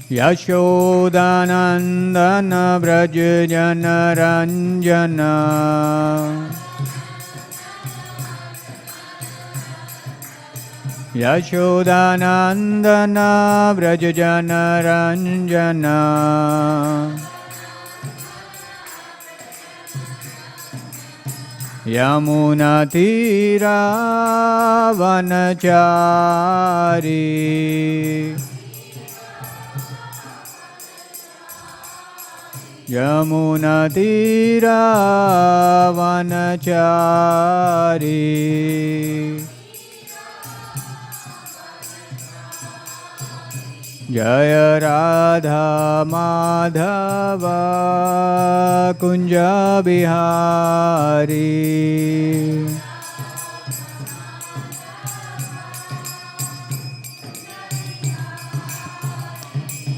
Yashodanandana Vraja Jana Ranjana Yashodanandana Vraja Jana Ranjana Yamuna Tira Vanachari Yamuna Tira Vanachari Jaya Radha Madhava Kunja Bihari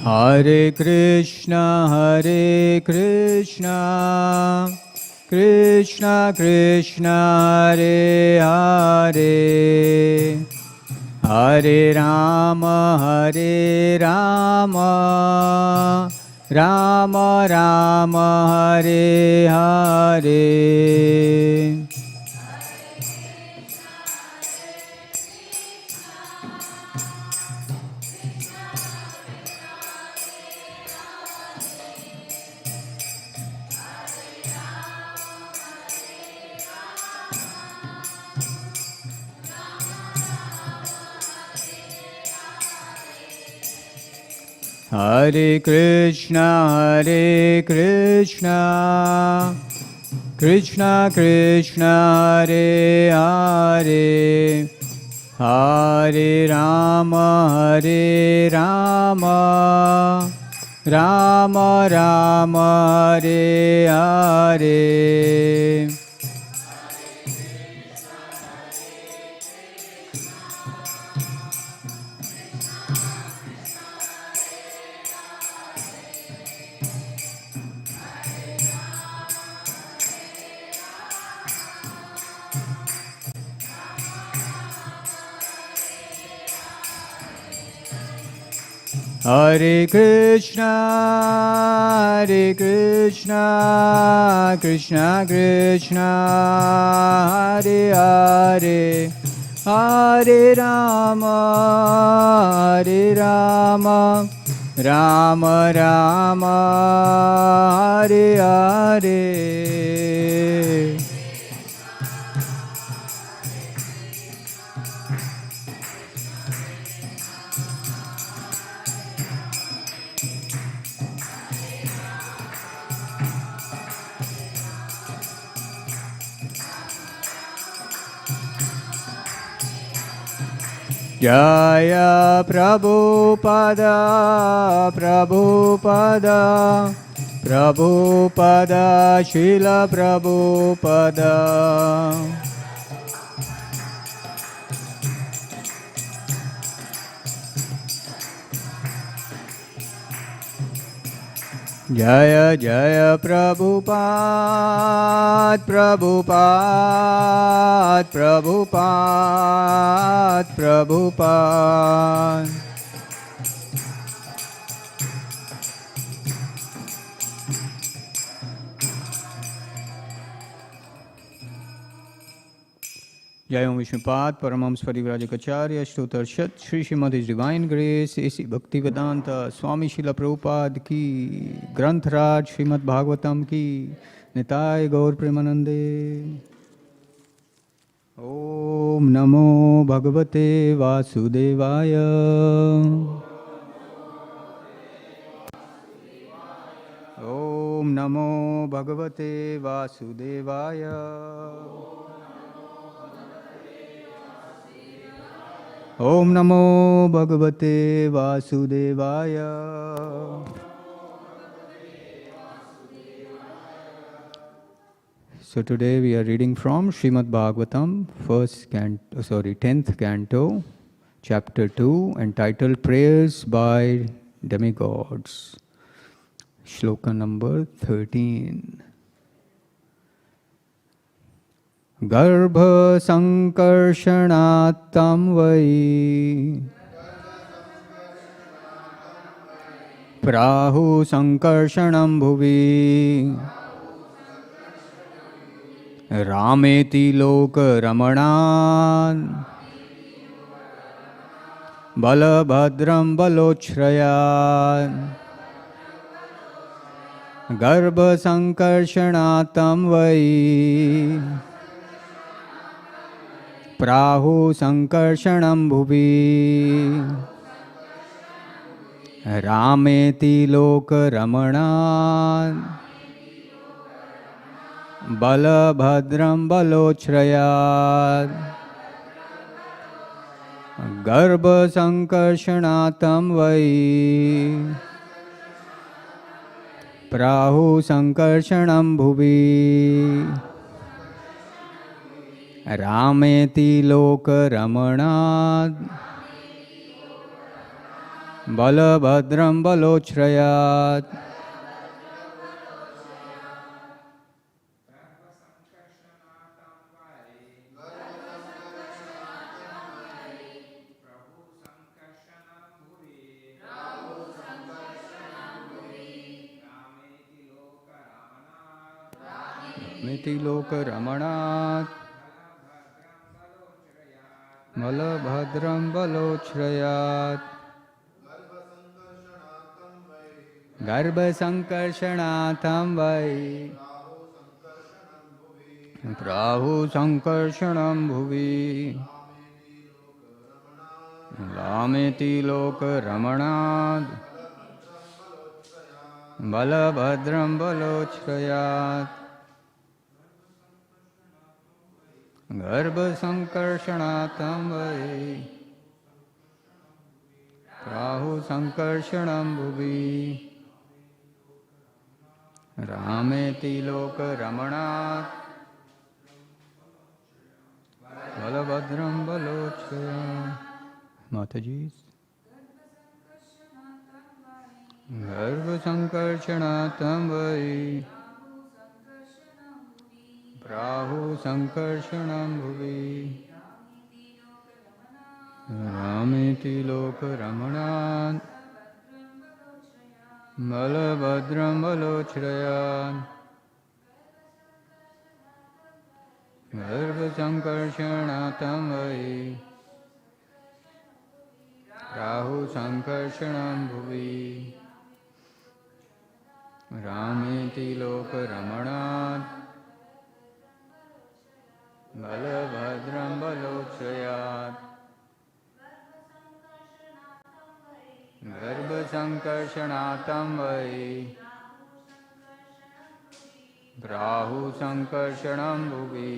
Hare Krishna Krishna Krishna Hare Hare Hare Rama Rama Rama Hare Hare Hare Krishna Krishna Krishna Hare Hare Hare Rama Rama Rama Hare Hare Hare Krishna Krishna Krishna Hare Hare Hare Rama Rama Rama Hare Hare Jaya Prabhupada Srila Prabhupada Jaya Jaya Prabhupada Jai Om Vishnupad Paramams Parivrajakacharya Shtotarshat Shri Śrīmad His Divine Grace A.C. Bhaktivedanta Swami Srila Prabhupada Ki Granthraj Śrīmad Bhāgavatam Ki Nitai Gaur Premanande Om Namo Bhagavate Vasudevaya Om Namo Bhagavate Vasudevaya Om Namo Bhagavate Vasudevaya. So today we are reading from Śrīmad Bhāgavatam, 10th canto, chapter 2, entitled Prayers by Demigods. Shloka number 13. Garbha sankarshanattam vai Prahu Sankarshanam Bhuvi Rameti Loka Ramanat Balabhadram Balochrayat Garbha Sankarshanatam Vai Prahu Sankarshanam Bhuvi Rameti Loka Ramanat Balabhadram Balochrayat Garbha Sankarshanatam Vai Prahu Sankarshanam Bhuvi Rameti Loka Ramanat Balabhadram Balochrayat Rameti Loka Ramanat Balabhadram Balochrayat Garbha Sankarsanatam Vai Prahu Sankarshanam Bhuvi Rameti Loka Ramanat Balabhadram Balochrayat Garbha Sankarsanatam Vai Prahu Sankarshanam Bhuvi Rameti Loka Ramanat Balabhadram Balochrayat Mataji's Garbha Sankarsanatam Vai Prahu Sankarshanam Bhuvi Rameti Loka Ramanat Balabhadram Balochrayat Garbha Sankarsanatam Vai Prahu Sankarshanam Bhuvi Rameti Loka Ramanat Balabhadram Balochrayat Garbha Sankarsanatam Vai Prahu Sankarshanam Bhuvi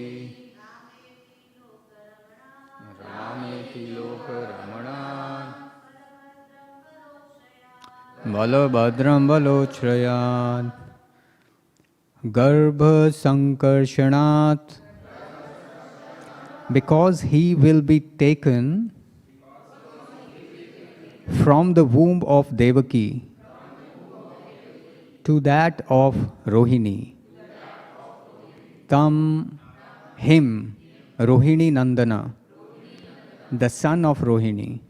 Rameti Loka Ramanat Balabhadram Balochrayat Garbha Sankarshanat, because he will be taken from the womb of Devaki to that of Rohini. Tam, him, Rohini Nandana, the son of Rohini.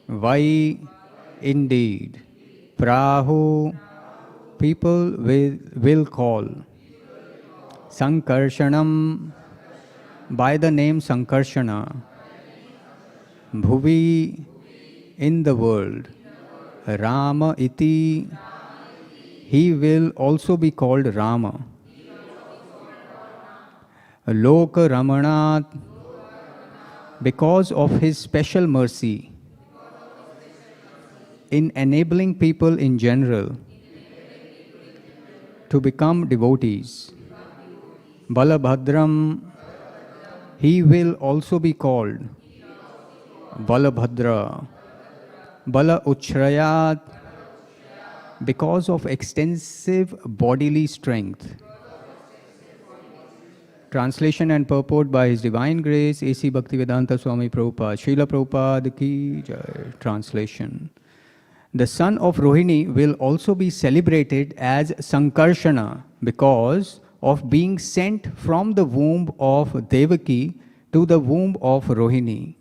Vai, indeed. Prahu, people will call. Sankarshanam, by the name Sankarshana. Bhuvi, in the world. Rama iti, he will also be called Rama. Loka Ramanat, because of his special mercy in enabling people in general to become devotees. Balabhadram, he will also be called Balabhadra. Bala Uchrayat, because of extensive bodily strength. Translation and purport by His Divine Grace, A.C. Bhaktivedanta Swami Prabhupada. Srila Prabhupada ki jai. Translation. The son of Rohini will also be celebrated as Sankarshana because of being sent from the womb of Devaki to the womb of Rohini.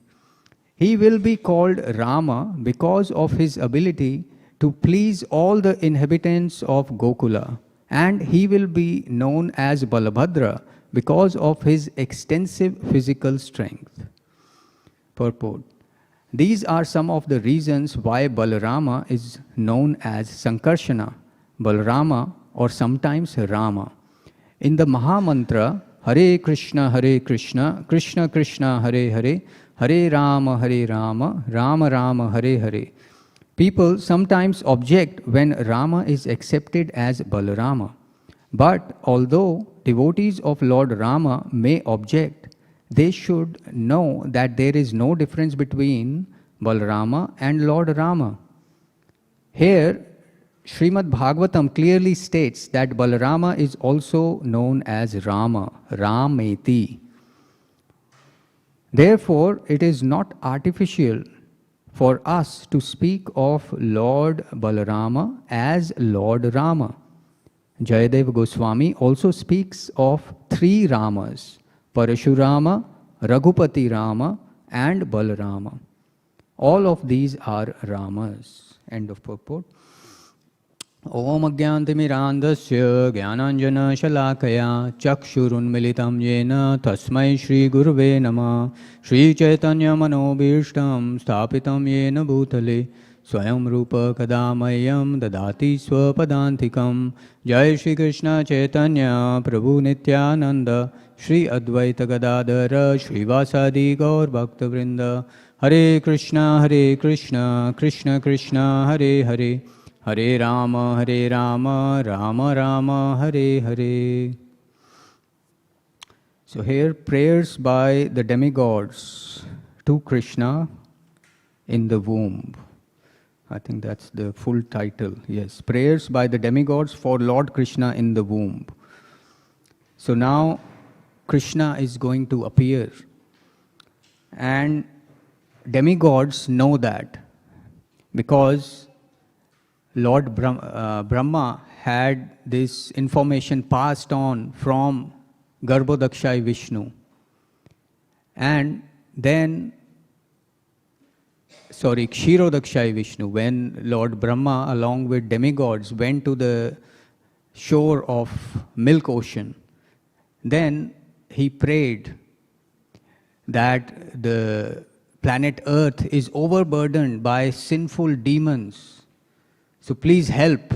He will be called Rama because of his ability to please all the inhabitants of Gokula, and he will be known as Balabhadra because of his extensive physical strength. Purport. These are some of the reasons why Balarama is known as Sankarshana, Balarama, or sometimes Rama. In the Mahamantra, Hare Krishna, Krishna Krishna, Hare Hare, Hare Rama, Rama Rama, Hare Hare. People sometimes object when Rama is accepted as Balarama. But although devotees of Lord Rama may object, they should know that there is no difference between Balarama and Lord Rama. Here, Śrīmad Bhāgavatam clearly states that Balarama is also known as Rama, Rameti. Therefore, it is not artificial for us to speak of Lord Balarama as Lord Rama. Jayadeva Goswami also speaks of three Ramas, Parashurama, Raghupati Rama, and Balarama. All of these are Ramas. End of purport. Om Agyantimirandasya Jnananjana Shalakaya Chakshurunmilitam Yena Tasmai Shri Guruve Namah Shri Chaitanya Manobhishtam Sthapitam Yena Bhutale Swayam Rupa Kadamayam Dadati Swapadantikam Jai Shri Krishna Chaitanya Prabhu Nityananda Shri Advaita Gadadara Shri Vasadi Gaur Bhaktivinoda Hare Krishna Krishna Krishna Hare Hare Hare Rama, Rama Rama, Hare Hare. So here, prayers by the demigods to Krishna in the womb. I think that's the full title. Yes, prayers by the demigods for Lord Krishna in the womb. So now Krishna is going to appear. And demigods know that because Lord Brahma had this information passed on from Garbhodakshai Vishnu. And then, Kshirodakshai Vishnu, when Lord Brahma along with demigods went to the shore of milk ocean, then he prayed that the planet Earth is overburdened by sinful demons. So please help.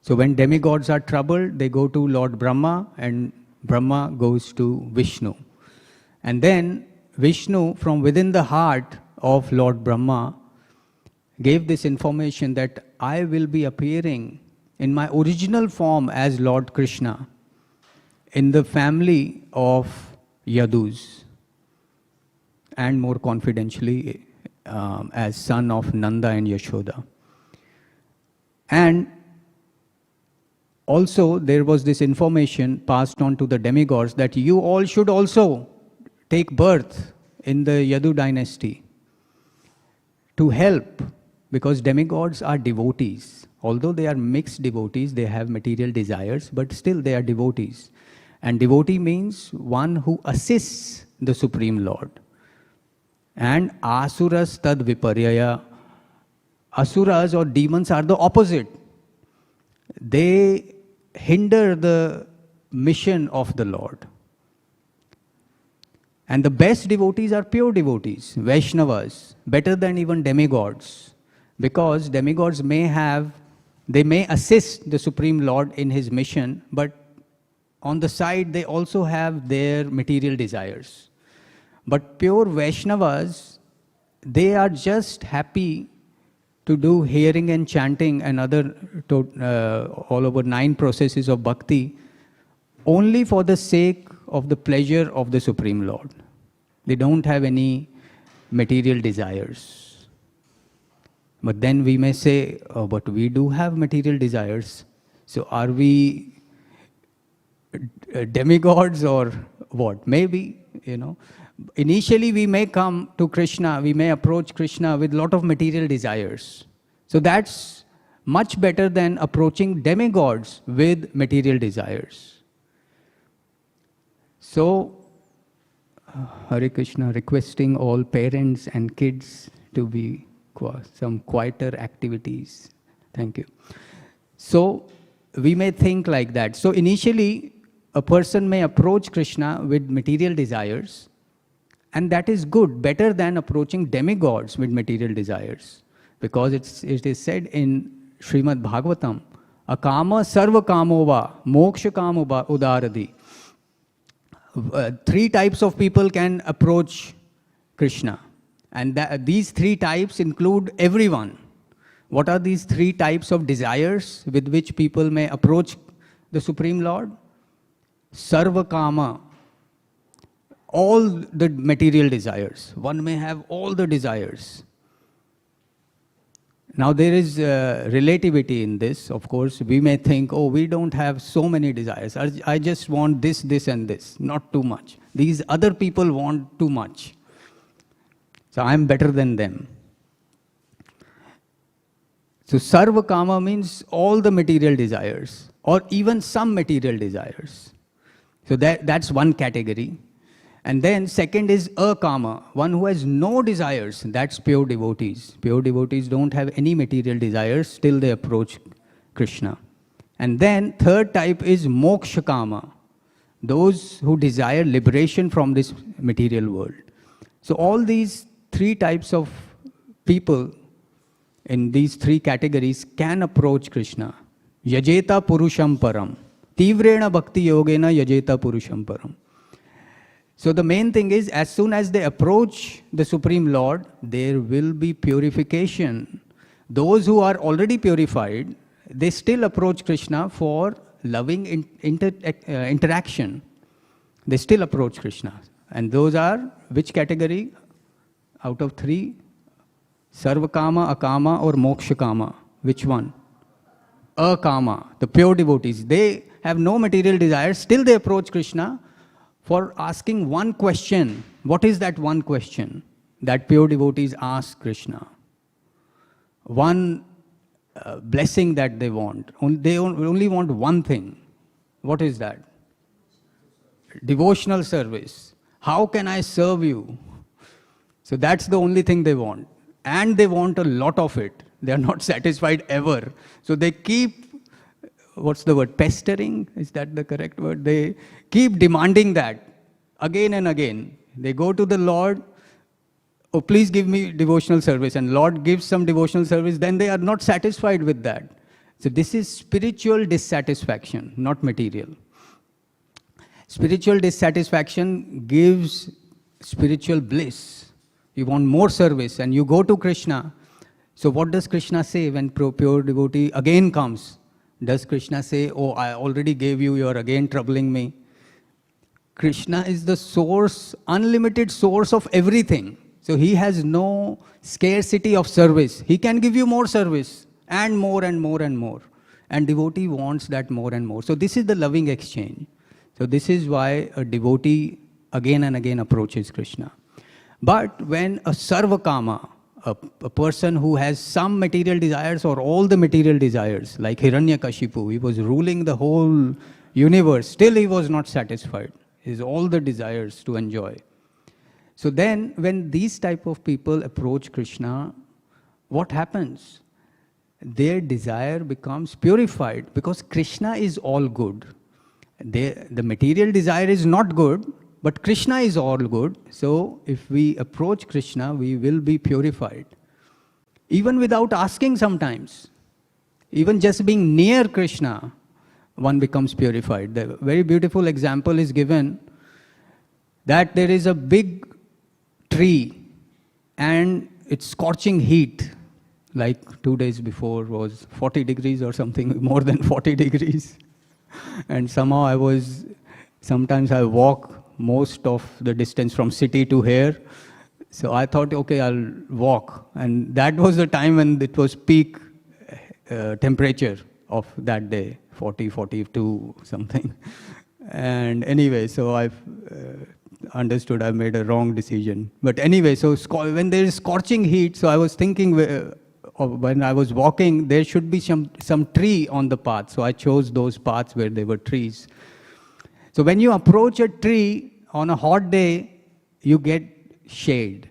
So when demigods are troubled, they go to Lord Brahma and Brahma goes to Vishnu. And then Vishnu, from within the heart of Lord Brahma, gave this information that I will be appearing in my original form as Lord Krishna in the family of Yadus, and more confidentially as son of Nanda and Yashoda. And also there was this information passed on to the demigods that you all should also take birth in the Yadu dynasty to help, because demigods are devotees. Although they are mixed devotees, they have material desires, but still they are devotees. And devotee means one who assists the Supreme Lord. And asuras tad viparyaya. Asuras or demons are the opposite. They hinder the mission of the Lord. And the best devotees are pure devotees, Vaishnavas, better than even demigods. Because demigods may assist the Supreme Lord in his mission, but on the side they also have their material desires. But pure Vaishnavas, they are just happy to do hearing and chanting and other all over 9 processes of bhakti only for the sake of the pleasure of the Supreme Lord. They don't have any material desires. But then we may say, oh, but we do have material desires. So are we demigods or what? Maybe, Initially, we may come to Krishna, we may approach Krishna with a lot of material desires. So that's much better than approaching demigods with material desires. So, Hare Krishna, requesting all parents and kids to be some quieter activities. Thank you. So we may think like that. So initially, a person may approach Krishna with material desires, and that is good, better than approaching demigods with material desires. Because it is said in Śrīmad Bhāgavatam, akama sarva kamo va, moksha kamo udaradi. 3 types of people can approach Krishna. And these 3 types include everyone. What are these 3 types of desires with which people may approach the Supreme Lord? Sarva kama, all the material desires. One may have all the desires. Now there is relativity in this. Of course, we may think, oh, we don't have so many desires. I just want this, this and this, not too much. These other people want too much. So I'm better than them. So sarva kama means all the material desires, or even some material desires. So that's one category. And then second is akama, one who has no desires. That's pure devotees. Pure devotees don't have any material desires, still they approach Krishna. And then third type is moksha kama, those who desire liberation from this material world. So all these 3 types of people in these 3 categories can approach Krishna. Yajeta purusham param. Tivrena bhakti yogena yajeta purusham param. So the main thing is, as soon as they approach the Supreme Lord, there will be purification. Those who are already purified, they still approach Krishna for loving interaction. They still approach Krishna. And those are which category? Out of 3, sarva kama, akama, or moksha kama. Which one? Akama, the pure devotees. They have no material desires, still they approach Krishna for asking one question. What is that one question that pure devotees ask Krishna? One blessing that they want. They only want one thing. What is that? Devotional service. How can I serve you? So that's the only thing they want. And they want a lot of it. They are not satisfied ever. So they keep, what's the word, pestering? Is that the correct word? They keep demanding that again and again. They go to the Lord, oh, please give me devotional service. And Lord gives some devotional service, then they are not satisfied with that. So this is spiritual dissatisfaction, not material. Spiritual dissatisfaction gives spiritual bliss. You want more service and you go to Krishna. So what does Krishna say when pure devotee again comes? Does Krishna say, oh, I already gave you, you're again troubling me? Krishna is the source, unlimited source of everything. So he has no scarcity of service. He can give you more service and more and more and more. And devotee wants that more and more. So this is the loving exchange. So this is why a devotee again and again approaches Krishna. But when a sarvakama, a person who has some material desires or all the material desires, like Hiranyakashipu, he was ruling the whole universe, still he was not satisfied. He has all the desires to enjoy. So then, when these type of people approach Krishna, what happens? Their desire becomes purified because Krishna is all good. The material desire is not good, but Krishna is all good. So if we approach Krishna, we will be purified. Even without asking sometimes. Even just being near Krishna, one becomes purified. The very beautiful example is given that there is a big tree and it's scorching heat. Like 2 days before was 40 degrees or something, more than 40 degrees. And somehow sometimes I walk most of the distance from city to here. So I thought, okay, I'll walk. And that was the time when it was peak temperature of that day, 40, 42, something. And anyway, so I've understood I made a wrong decision. But anyway, so when there is scorching heat, so I was thinking when I was walking, there should be some tree on the path. So I chose those paths where there were trees. So when you approach a tree on a hot day, you get shade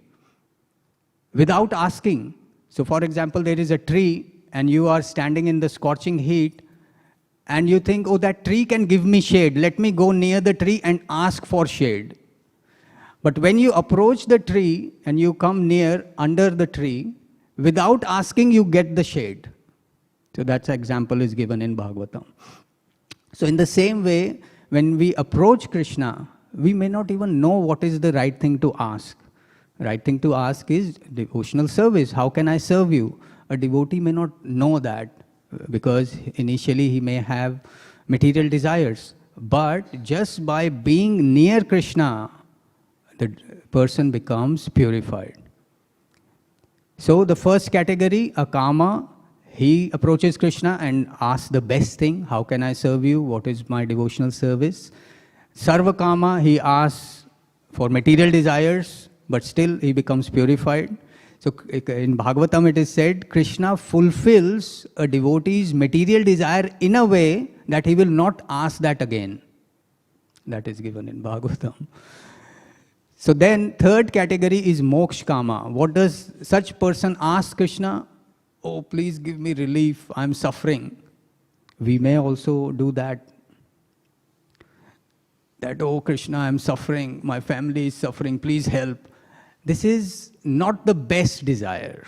without asking. So for example, there is a tree and you are standing in the scorching heat and you think, oh, that tree can give me shade. Let me go near the tree and ask for shade. But when you approach the tree and you come near under the tree, without asking, you get the shade. So that example is given in Bhagavatam. So in the same way, when we approach Krishna, we may not even know what is the right thing to ask. Right thing to ask is devotional service. How can I serve you? A devotee may not know that because initially he may have material desires. But just by being near Krishna, the person becomes purified. So the first category, a kama, he approaches Krishna and asks the best thing. How can I serve you? What is my devotional service? Sarva kama, he asks for material desires, but still he becomes purified. So in Bhagavatam it is said, Krishna fulfills a devotee's material desire in a way that he will not ask that again. That is given in Bhagavatam. So then third category is moksha kama. What does such person ask Krishna? Oh, please give me relief, I am suffering. We may also do that. That, oh Krishna, I am suffering, my family is suffering, please help. This is not the best desire.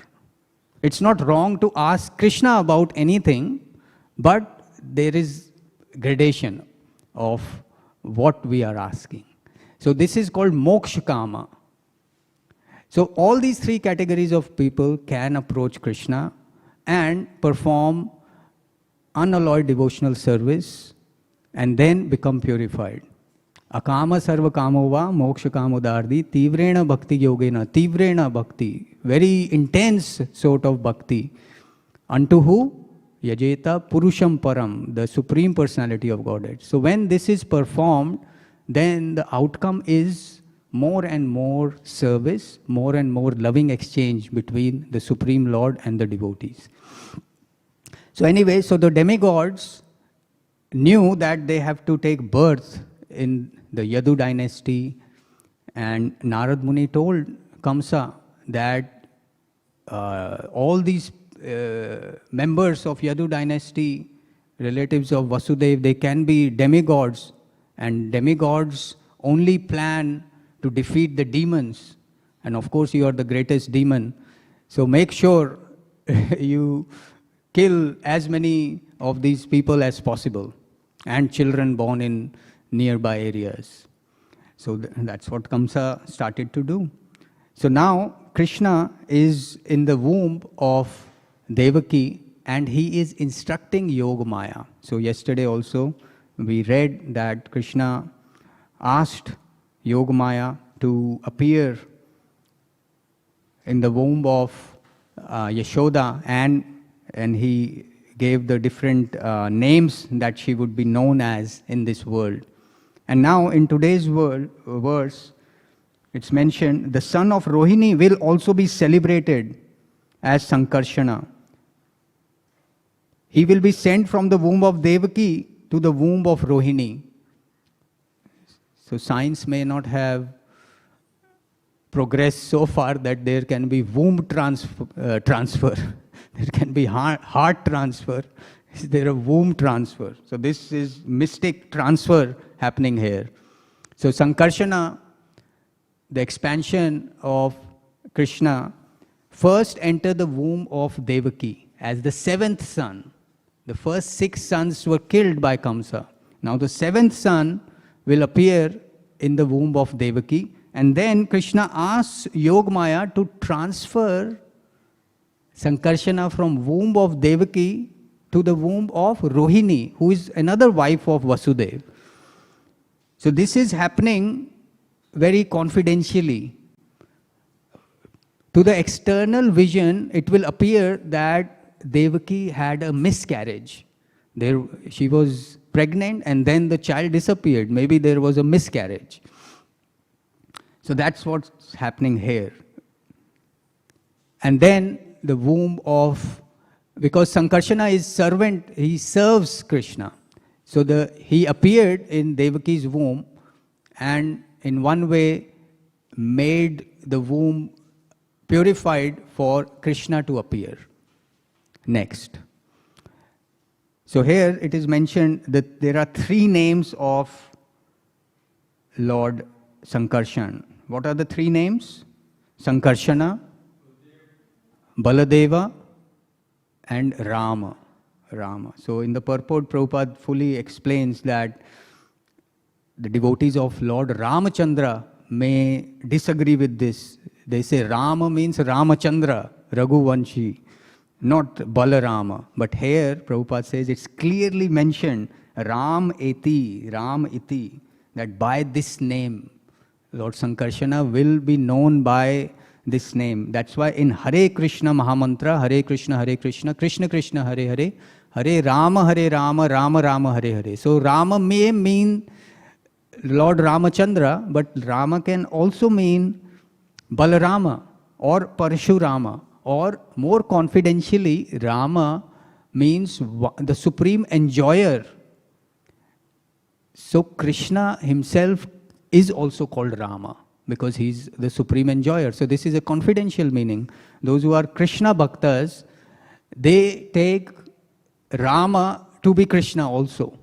It's not wrong to ask Krishna about anything, but there is gradation of what we are asking. So this is called moksha kama. So all these three categories of people can approach Krishna and perform unalloyed devotional service and then become purified. Akama sarva kamo va moksha kamo dardi tivrena bhakti yogena. Tivrena bhakti, very intense sort of bhakti. Unto who? Yajeta purusham param, the supreme personality of Godhead. So when this is performed, then the outcome is more and more service, more and more loving exchange between the Supreme Lord and the devotees. So anyway, so the demigods knew that they have to take birth in the Yadu dynasty, and Narad Muni told Kamsa that all these members of Yadu dynasty, relatives of Vasudev, they can be demigods, and demigods only plan to defeat the demons. And of course, you are the greatest demon. So make sure you kill as many of these people as possible, and children born in nearby areas. So that's what Kamsa started to do. So now Krishna is in the womb of Devaki and he is instructing Yogamaya. So yesterday also we read that Krishna asked Yogamaya to appear in the womb of Yashoda, and he gave the different names that she would be known as in this world. And now in today's verse, it's mentioned the son of Rohini will also be celebrated as Sankarshana. He will be sent from the womb of Devaki to the womb of Rohini. So science may not have progressed so far that there can be womb transfer. There can be heart transfer. Is there a womb transfer? So this is mystic transfer happening here. So Sankarshana, the expansion of Krishna, first entered the womb of Devaki as the seventh son. The first 6 sons were killed by Kamsa. Now the 7th son will appear in the womb of Devaki, and then Krishna asks Yogamaya to transfer Sankarshana from womb of Devaki to the womb of Rohini, who is another wife of Vasudeva. So this is happening very confidentially. To the external vision, it will appear that Devaki had a miscarriage. She was pregnant and then the child disappeared. Maybe there was a miscarriage. So that's what's happening here. And then the womb of, because Sankarshana is servant, he serves Krishna. So he appeared in Devaki's womb and in one way made the womb purified for Krishna to appear. Next. So here it is mentioned that there are 3 names of Lord Sankarshan. What are the 3 names? Sankarshana, Baladeva, and Rama. So in the purport, Prabhupada fully explains that the devotees of Lord Ramachandra may disagree with this. They say Rama means Ramachandra, Raghuvanshi, not Balarama. But here, Prabhupada says it's clearly mentioned, Ram iti, that by this name, Lord Sankarshana will be known by this name. That's why in Hare Krishna Mahamantra, Hare Krishna, Krishna Krishna, Hare Hare, Hare Rama, Rama Rama, Hare Hare. So Rama may mean Lord Ramachandra, but Rama can also mean Balarama or Parashurama, or more confidentially, Rama means the supreme enjoyer. So Krishna himself is also called Rama because he's the supreme enjoyer. So this is a confidential meaning. Those who are Krishna bhaktas, they take Rama to be Krishna also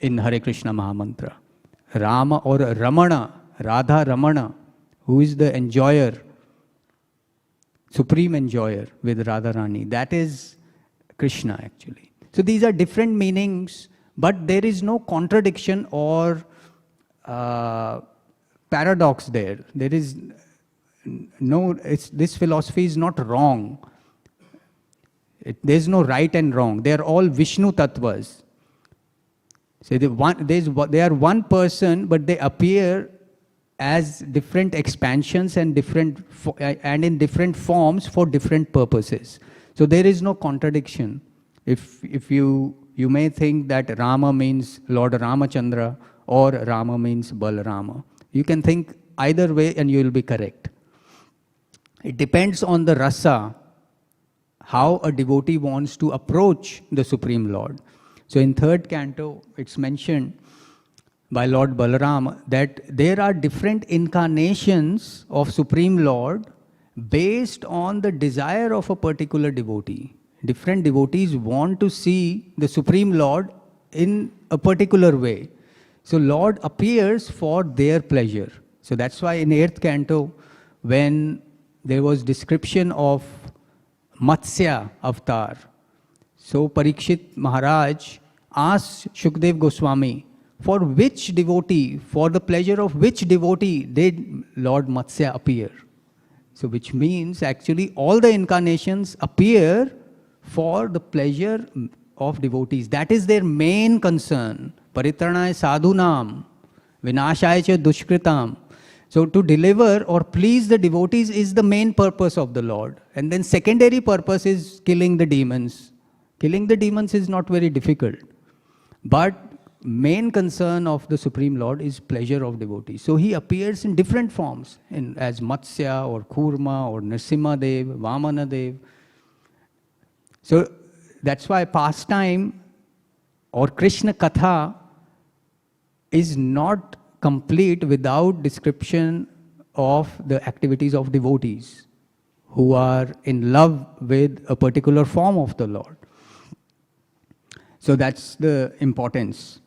in Hare Krishna Mahamantra. Rama or Ramana, Radha Ramana, who is the enjoyer, supreme enjoyer with Radharani. That is Krishna actually. So these are different meanings, but there is no contradiction or paradox there. There is no, this philosophy is not wrong. There is no right and wrong. They are all Vishnu Tattvas. So they are one person, but they appear as different expansions and in different forms for different purposes. So there is no contradiction. If you may think that Rama means Lord Ramachandra or Rama means Balarama. You can think either way and you will be correct. It depends on the rasa, how a devotee wants to approach the Supreme Lord. So in 3rd canto, it's mentioned by Lord Balaram that there are different incarnations of Supreme Lord based on the desire of a particular devotee. Different devotees want to see the Supreme Lord in a particular way. So Lord appears for their pleasure. So that's why in 8th canto, when there was description of Matsya avatar, so Parikshit Maharaj asked Shukdev Goswami, for which devotee, for the pleasure of which devotee did Lord Matsya appear? So which means actually all the incarnations appear for the pleasure of devotees. That is their main concern. Paritranaya sadhunam, vinashaya cha dushkritam. So to deliver or please the devotees is the main purpose of the Lord. And then secondary purpose is killing the demons. Killing the demons is not very difficult. But main concern of the Supreme Lord is pleasure of devotees. So he appears in different forms, as Matsya or Kurma or Nrsimhadev, Vamanadev. So that's why pastime or Krishna Katha is not complete without description of the activities of devotees who are in love with a particular form of the Lord. So that's the importance.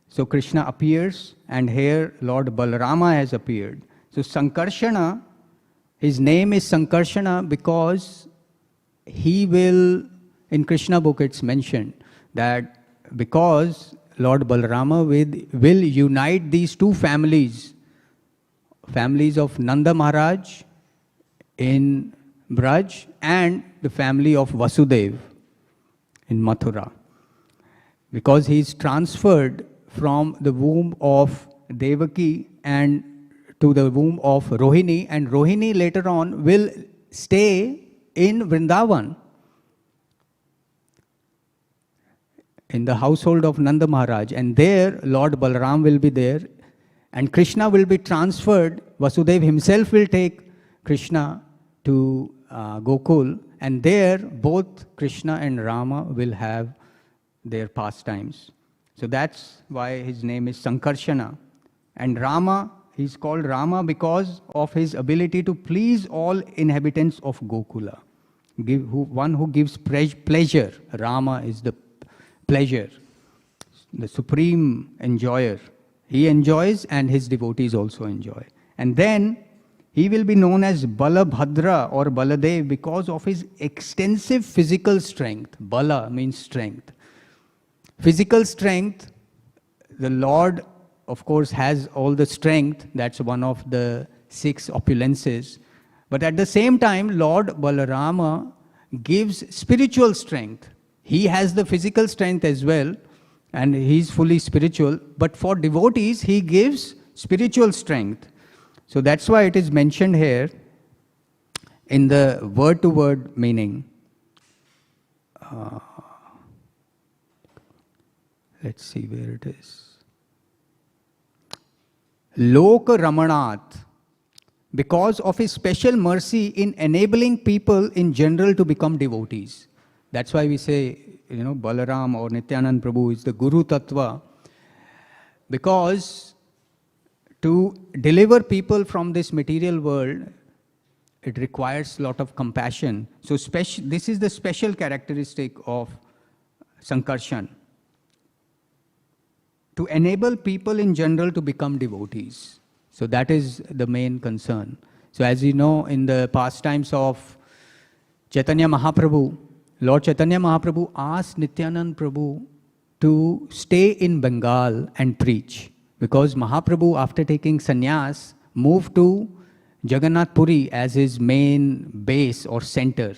So Krishna appears, and here Lord Balarama has appeared. So Sankarshana, his name is Sankarshana because he will, in Krishna book it's mentioned, that because Lord Balarama will unite these two families of Nanda Maharaj in Braj and the family of Vasudeva in Mathura. Because he is transferred from the womb of Devaki and to the womb of Rohini, and Rohini later on will stay in Vrindavan, in the household of Nanda Maharaj, and there Lord Balaram will be there, and Krishna will be transferred. Vasudeva himself will take Krishna to Gokul, and there both Krishna and Rama will have their pastimes. So that's why his name is Sankarshana. And Rama he's called Rama because of his ability to please all inhabitants of Gokula. One who gives pleasure. Rama is the pleasure, the supreme enjoyer. He enjoys and his devotees also enjoy. And then he will be known as Balabhadra or Baladev because of his extensive physical strength. Bala means strength. Physical strength, the Lord, of course, has all the strength. That's one of the 6 opulences. But at the same time, Lord Balarama gives spiritual strength. He has the physical strength as well, and he's fully spiritual. But for devotees, he gives spiritual strength. So that's why it is mentioned here in the word-to-word meaning. Let's see where it is. Lok Ramanat, because of his special mercy in enabling people in general to become devotees. That's why we say, Balaram or Nityanand Prabhu is the Guru Tattva. Because to deliver people from this material world, it requires a lot of compassion. So this is the special characteristic of Sankarshan. To enable people in general to become devotees. So that is the main concern. So as you know, in the pastimes of Chaitanya Mahaprabhu, Lord Chaitanya Mahaprabhu asked Nityanand Prabhu to stay in Bengal and preach. Because Mahaprabhu, after taking sannyas, moved to Jagannath Puri as his main base or center.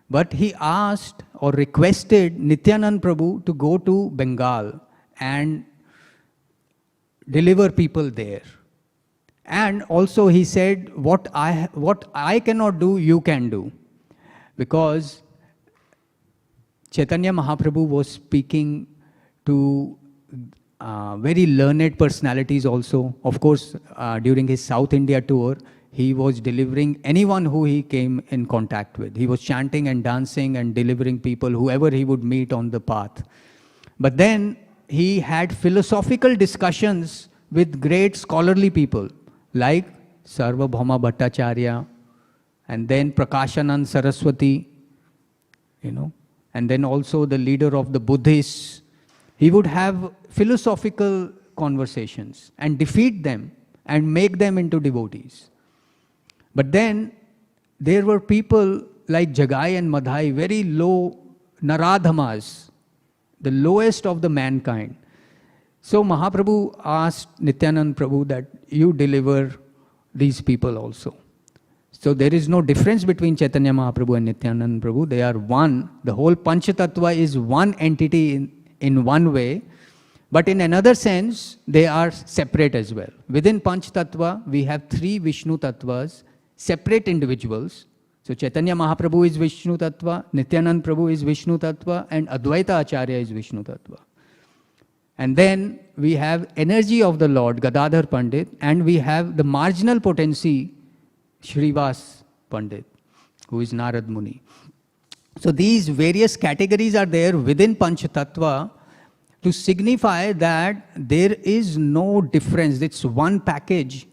But he asked or requested Nityanand Prabhu to go to Bengal and deliver people there. And also he said, what I cannot do, you can do. Because Chaitanya Mahaprabhu was speaking to very learned personalities also. Of course, during his South India tour, he was delivering anyone who he came in contact with. He was chanting and dancing and delivering people, whoever he would meet on the path. But then he had philosophical discussions with great scholarly people like Sarvabhauma Bhattacharya and then Prakashanand Saraswati, and then also the leader of the Buddhists. He would have philosophical conversations and defeat them and make them into devotees. But then there were people like Jagai and Madhai, very low Naradhamas, the lowest of the mankind. So Mahaprabhu asked Nityanand Prabhu that you deliver these people also. So there is no difference between Chaitanya Mahaprabhu and Nityanand Prabhu. They are one. The whole Panchatattva is one entity in one way. But in another sense, they are separate as well. Within Panchatattva, we have 3 Vishnu Tattvas, separate individuals. So Chaitanya Mahaprabhu is Vishnu Tattva, Nityanand Prabhu is Vishnu Tattva, and Advaita Acharya is Vishnu Tattva. And then we have energy of the Lord, Gadadhar Pandit, and we have the marginal potency, Shrivas Pandit, who is Narad Muni. So these various categories are there within Panchatattva to signify that there is no difference. It's one package.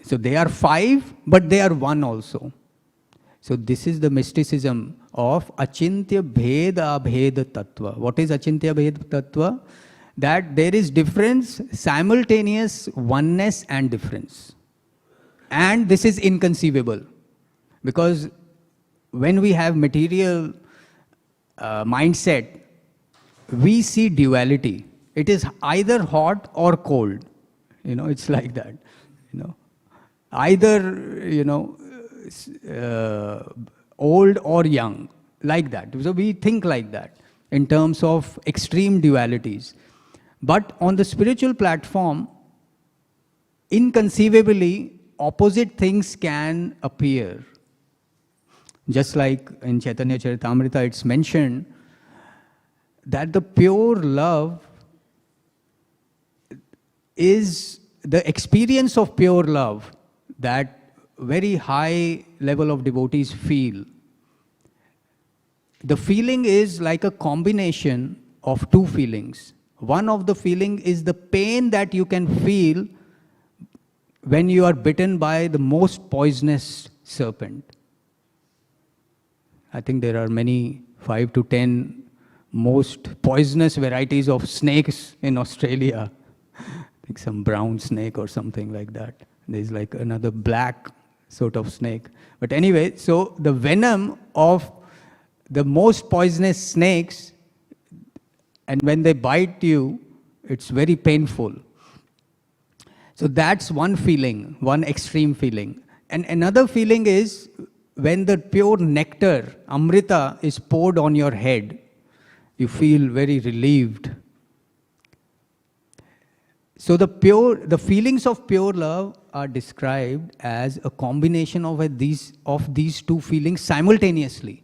So they are 5, but they are one also. So this is the mysticism of Achintya Bheda Abheda Tattva. What is Achintya Bheda Tattva? That there is difference, simultaneous oneness and difference. And this is inconceivable. Because when we have material mindset, we see duality. It is either hot or cold. It's like that. Either, old or young, like that. So we think like that in terms of extreme dualities. But on the spiritual platform, inconceivably, opposite things can appear. Just like in Chaitanya Charitamrita, it's mentioned that the pure love is the experience of pure love that very high level of devotees feel. The feeling is like a combination of 2 feelings. One of the feeling is the pain that you can feel when you are bitten by the most poisonous serpent. I think there are many, 5 to 10 most poisonous varieties of snakes in Australia. I think some brown snake or something like that. There's like another black sort of snake. But anyway, so the venom of the most poisonous snakes, and when they bite you, it's very painful. So that's one feeling, one extreme feeling. And another feeling is when the pure nectar, Amrita, is poured on your head, you feel very relieved. So the feelings of pure love are described as a combination of these two feelings simultaneously.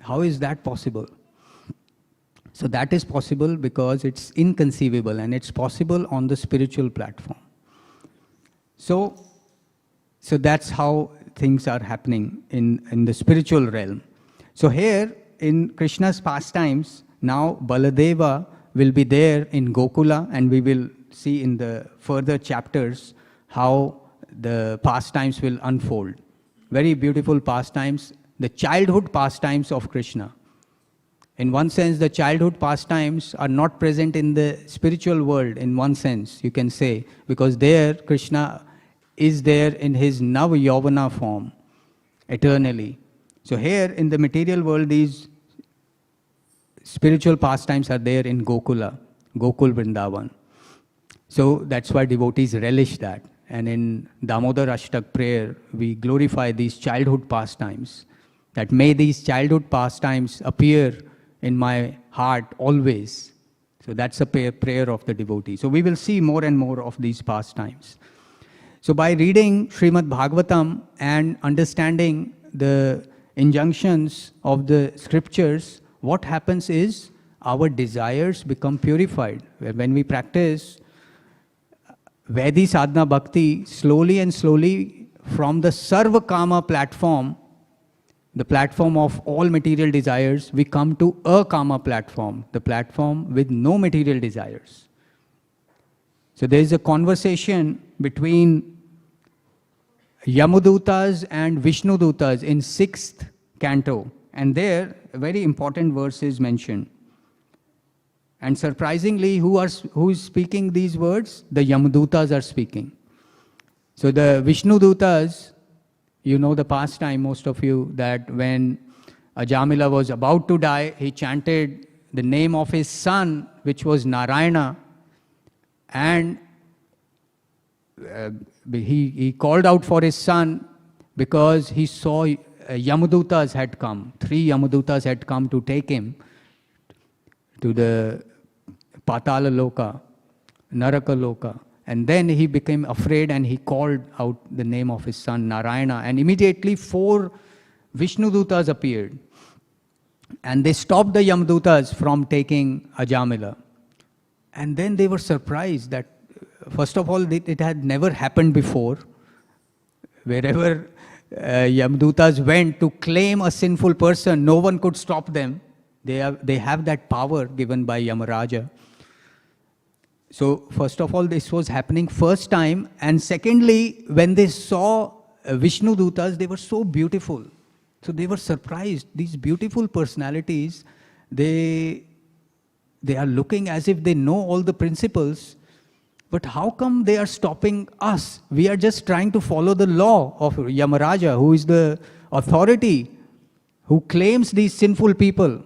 How is that possible? So that is possible because it's inconceivable, and it's possible on the spiritual platform. So that's how things are happening in the spiritual realm. So here in Krishna's pastimes, now Baladeva will be there in Gokula, and we will see in the further chapters how the pastimes will unfold. Very beautiful pastimes, the childhood pastimes of Krishna. In one sense, the childhood pastimes are not present in the spiritual world, in one sense, you can say, because there Krishna is there in his Nav-Yavana form, eternally. So here in the material world, these spiritual pastimes are there in Gokula, Gokul Vrindavan. So that's why devotees relish that. And in Damodar Ashtak prayer, we glorify these childhood pastimes, that may these childhood pastimes appear in my heart always. So that's a prayer of the devotee. So we will see more and more of these pastimes. So by reading Śrīmad Bhāgavatam and understanding the injunctions of the scriptures, what happens is our desires become purified. When we practice Vaidhi Sadhana Bhakti, slowly and slowly from the Sarva Kama platform, the platform of all material desires, we come to a Kama platform, the platform with no material desires. So there is a conversation between Yamadutas and Vishnudutas in 6th canto, and there a very important verse is mentioned. And surprisingly, who is speaking these words? The Yamadutas are speaking. So the Vishnudutas, you know the pastime, most of you, that when Ajamila was about to die, he chanted the name of his son, which was Narayana, and he called out for his son because he saw Yamadutas had come. 3 Yamadutas had come to take him to the Patala Loka, Naraka Loka. And then he became afraid and he called out the name of his son Narayana, and immediately 4 Vishnudutas appeared. And they stopped the Yamadutas from taking Ajamila. And then they were surprised that, first of all, it had never happened before. Wherever Yamadutas went to claim a sinful person, no one could stop them. They have that power given by Yamaraja. So first of all, this was happening first time, and secondly, when they saw Vishnudutas, they were so beautiful. So they were surprised. These beautiful personalities, they are looking as if they know all the principles, but how come they are stopping us? We are just trying to follow the law of Yamaraja, who is the authority, who claims these sinful people.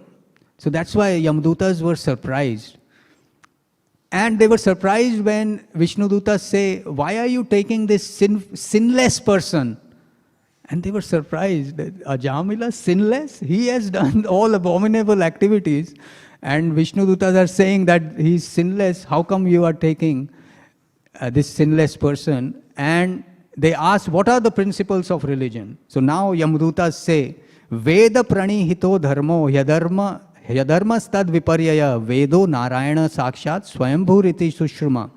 So that's why Yamadutas were surprised. And they were surprised when Vishnudutas say, why are you taking this sinless person? And they were surprised that Ajamila, sinless? He has done all abominable activities. And Vishnudutas are saying that he's sinless. How come you are taking this sinless person? And they asked, what are the principles of religion? So now Yamadutas say, Veda pranihito dharmo Yadarmastad viparyaya Vedo Narayana Sakshat Swayambhuriti Sushruma.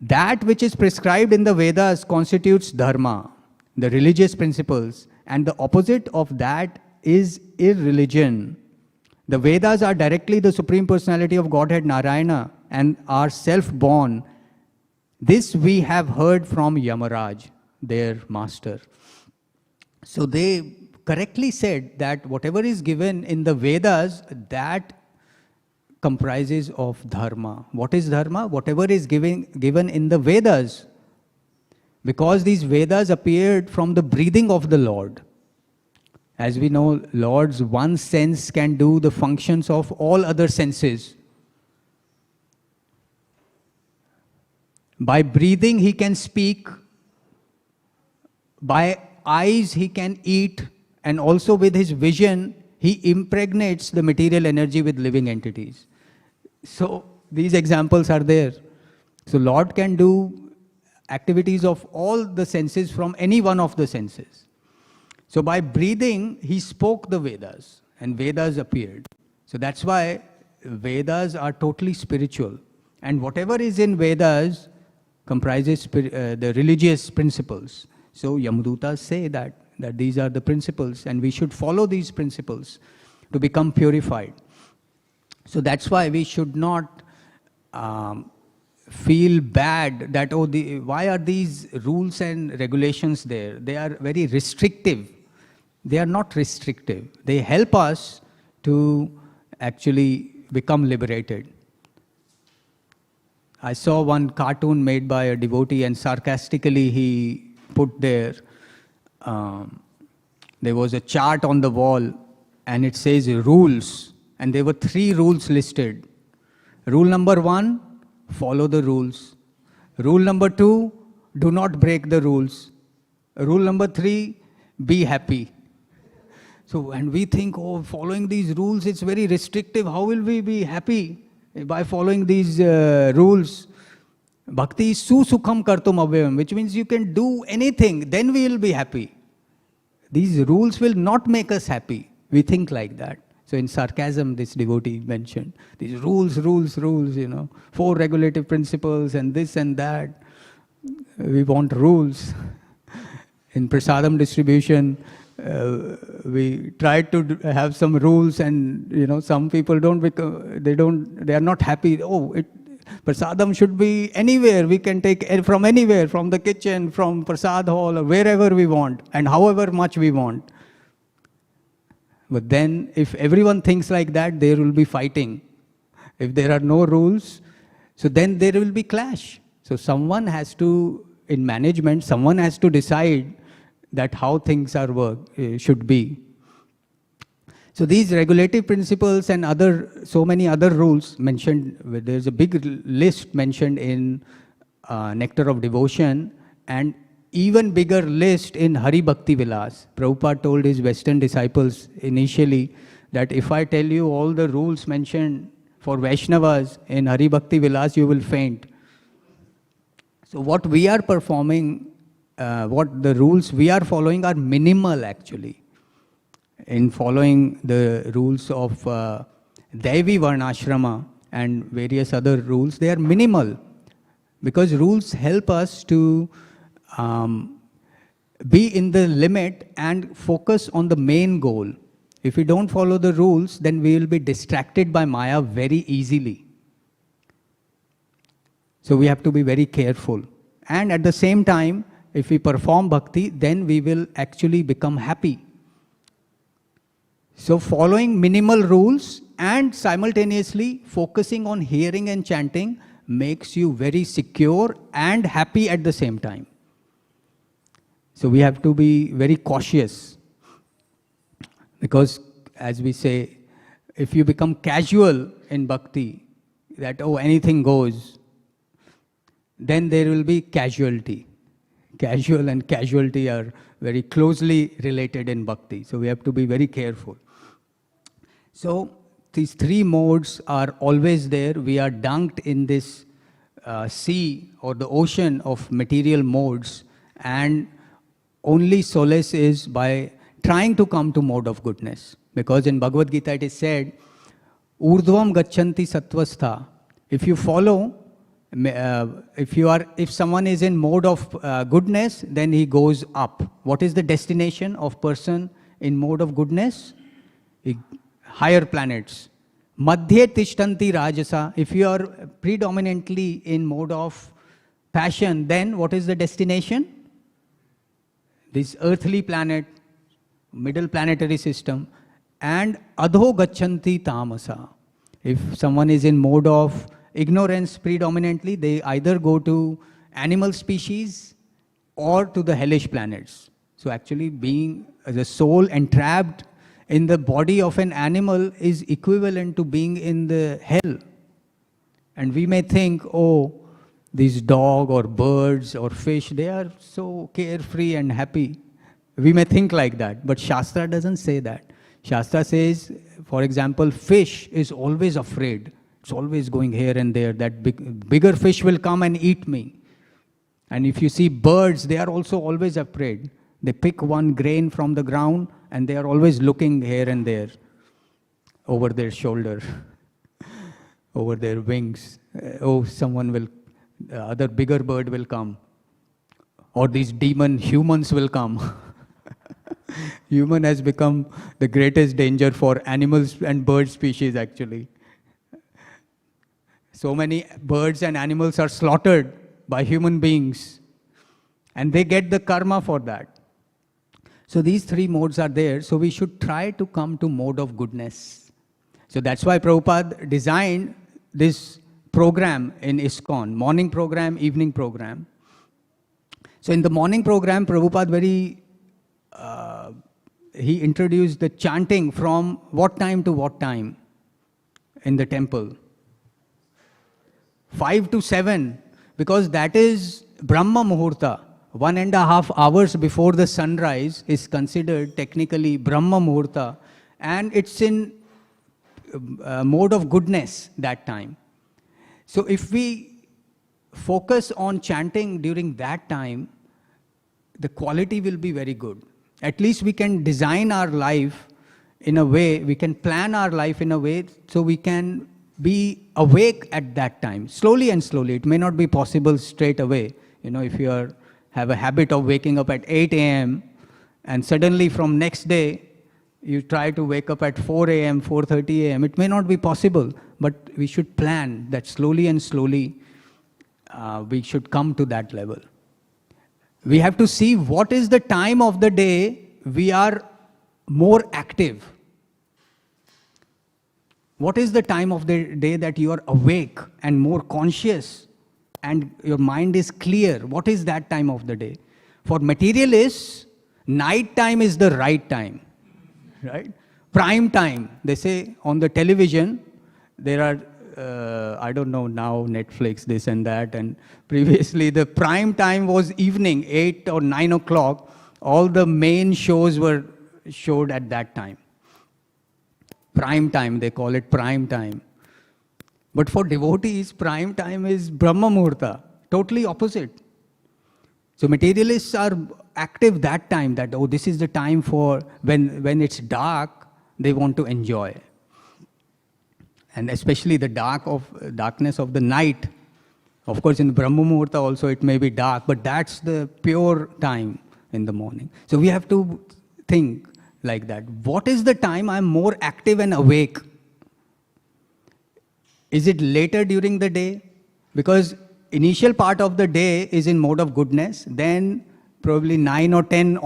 That which is prescribed in the Vedas constitutes dharma, the religious principles, and the opposite of that is irreligion. The Vedas are directly the Supreme Personality of Godhead Narayana and are self-born. This we have heard from Yamaraj, their master. So they correctly said that whatever is given in the Vedas, that comprises of dharma. What is dharma? Whatever is given in the Vedas. Because these Vedas appeared from the breathing of the Lord. As we know, Lord's one sense can do the functions of all other senses. By breathing, he can speak. By eyes, he can eat. And also with his vision, he impregnates the material energy with living entities. So these examples are there. So Lord can do activities of all the senses from any one of the senses. So by breathing, he spoke the Vedas, and Vedas appeared. So that's why Vedas are totally spiritual. And whatever is in Vedas comprises the religious principles. So Yamadutas say that these are the principles, and we should follow these principles to become purified. So that's why we should not feel bad that, why are these rules and regulations there? They are very restrictive. They are not restrictive. They help us to actually become liberated. I saw one cartoon made by a devotee, and sarcastically he put there was a chart on the wall, and it says rules, and there were 3 rules listed. Rule number 1, follow the rules. Rule number 2, do not break the rules. Rule number 3, be happy. So, and we think, following these rules, it's very restrictive. How will we be happy by following these rules? Bhakti is sukham kartum avyayam, which means you can do anything, then we will be happy. These rules will not make us happy. We think like that. So in sarcasm, this devotee mentioned, these rules, 4 regulative principles and this and that. We want rules. In prasadam distribution, we tried to have some rules, and some people they are not happy. Prasadam should be anywhere. We can take from anywhere, from the kitchen, from prasad hall, or wherever we want, and however much we want. But then, if everyone thinks like that, there will be fighting. If there are no rules, so then there will be clash. So someone has to, in management, someone has to decide that how things should be. So these regulative principles and so many other rules mentioned, there's a big list mentioned in Nectar of Devotion, and even bigger list in Hari Bhakti Vilas. Prabhupada told his Western disciples initially that if I tell you all the rules mentioned for Vaishnavas in Hari Bhakti Vilas, you will faint. So what we are performing, what the rules we are following are minimal actually. In following the rules of Daivi Varnashrama and various other rules, they are minimal. Because rules help us to be in the limit and focus on the main goal. If we don't follow the rules, then we will be distracted by Maya very easily. So we have to be very careful. And at the same time, if we perform bhakti, then we will actually become happy. So following minimal rules and simultaneously focusing on hearing and chanting makes you very secure and happy at the same time. So we have to be very cautious. Because as we say, if you become casual in bhakti, that anything goes, then there will be casualty. Casual and casualty are very closely related in bhakti. So we have to be very careful. So these 3 modes are always there. We are dunked in this sea or the ocean of material modes, and only solace is by trying to come to mode of goodness. Because in Bhagavad Gita it is said, Urdhvam gachanti sattvastha. If you follow, if someone is in mode of goodness, then he goes up. What is the destination of person in mode of goodness? higher planets. Madhye tishtanti rajasa. If you are predominantly in mode of passion, then what is the destination? This earthly planet, middle planetary system. And adho gachanti tamasa. If someone is in mode of ignorance predominantly, they either go to animal species or to the hellish planets. So actually being the soul entrapped in the body of an animal is equivalent to being in the hell. And we may think, oh, these dog or birds or fish, they are so carefree and happy. We may think like that, but Shastra doesn't say that. Shastra says, for example, fish is always afraid. It's always going here and there. That bigger fish will come and eat me. And if you see birds, they are also always afraid. They pick one grain from the ground and they are always looking here and there, over their shoulder, over their wings. Oh, someone will, other bigger bird will come. Or these demon humans will come. Human has become the greatest danger for animals and bird species actually. So many birds and animals are slaughtered by human beings. And they get the karma for that. So these three modes are there. So we should try to come to mode of goodness. So that's why Prabhupada designed this program in ISKCON. Morning program, evening program. So in the morning program, Prabhupada he introduced the chanting from what time to what time in the temple. 5 to 7, because that is Brahma Muhurta. 1.5 hours before the sunrise is considered technically Brahma Muhurta, and it's in mode of goodness that time. So if we focus on chanting during that time, the quality will be very good. At least we can design our life in a way, we can plan our life in a way so we can be awake at that time, slowly and slowly. It may not be possible straight away. You know, if you have a habit of waking up at 8 a.m. and suddenly from next day, you try to wake up at 4 a.m., 4:30 a.m., it may not be possible, but we should plan that slowly and slowly we should come to that level. We have to see what is the time of the day we are more active. What is the time of the day that you are awake and more conscious and your mind is clear? What is that time of the day? For materialists, night time is the right time, right? Prime time. They say on the television, there are I don't know now, Netflix, this and that, and previously the prime time was evening, 8 or 9 o'clock. All the main shows were showed at that time. Prime time, they call it prime time. But for devotees, prime time is Brahma Muhurta, totally opposite. So materialists are active that time, that, oh, this is the time for when it's dark, they want to enjoy. And especially the darkness of the night. Of course, in the Brahma Muhurta also it may be dark, but that's the pure time in the morning. So we have to think like that. What is the time I'm more active and awake? Is it later during the day? Because initial part of the day is in mode of goodness. Then probably 9 or 10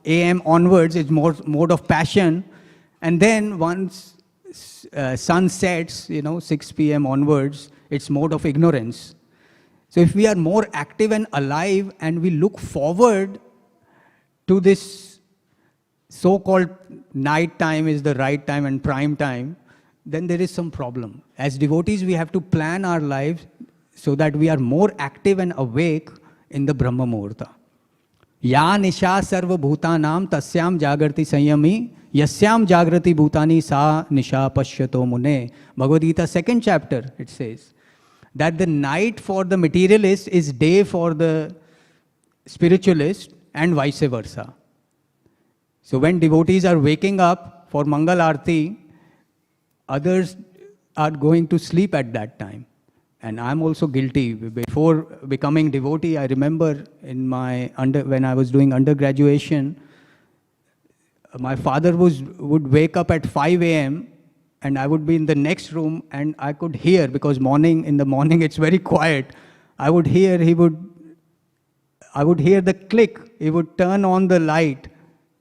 a.m. onwards is more mode of passion. And then once sun sets, 6 p.m. onwards, it's mode of ignorance. So if we are more active and alive and we look forward to this so-called night time is the right time and prime time, then there is some problem. As devotees, we have to plan our lives so that we are more active and awake in the Brahma Muhurta. Ya nisha sarva bhutanam tasyam jagarti sanyami yasyam jagrati bhutani sa nisha pashyato mune. Bhagavad Gita 2nd chapter, it says that the night for the materialist is day for the spiritualist and vice versa. So when devotees are waking up for Mangal Arati, others are going to sleep at that time. And I'm also guilty. Before becoming devotee, I remember in when I was doing undergraduation, my father would wake up at 5 a.m. and I would be in the next room, and I could hear, because in the morning it's very quiet. I would hear the click. He would turn on the light,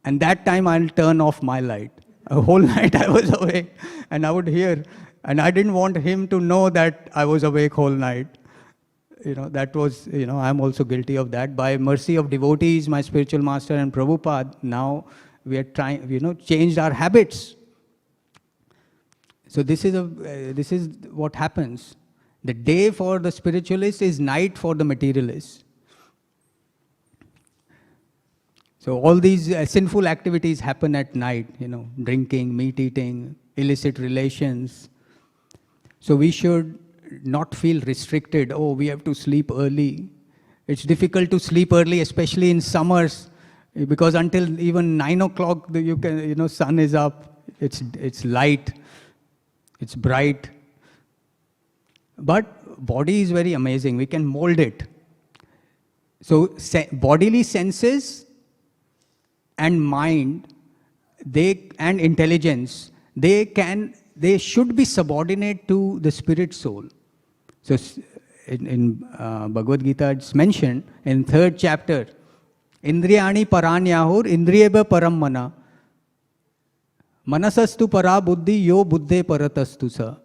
and that time I'll turn off my light. A whole night I was awake, and I would hear, and I didn't want him to know that I was awake whole night. That was, I'm also guilty of that. By mercy of devotees, my spiritual master and Prabhupada, now we are trying, changed our habits. So this is what happens. The day for the spiritualist is night for the materialist. So all these sinful activities happen at night, drinking, meat eating, illicit relations. So we should not feel restricted. Oh, we have to sleep early. It's difficult to sleep early, especially in summers, because until even 9 o'clock, you can, sun is up. It's light. It's bright. But body is very amazing. We can mold it. So bodily senses and mind, and intelligence, they should be subordinate to the spirit soul. So in Bhagavad Gita, it's mentioned in 3rd chapter, Indriyani paranyahur indriyeba param mana, manasastu para buddhi yo buddhe paratastu sa.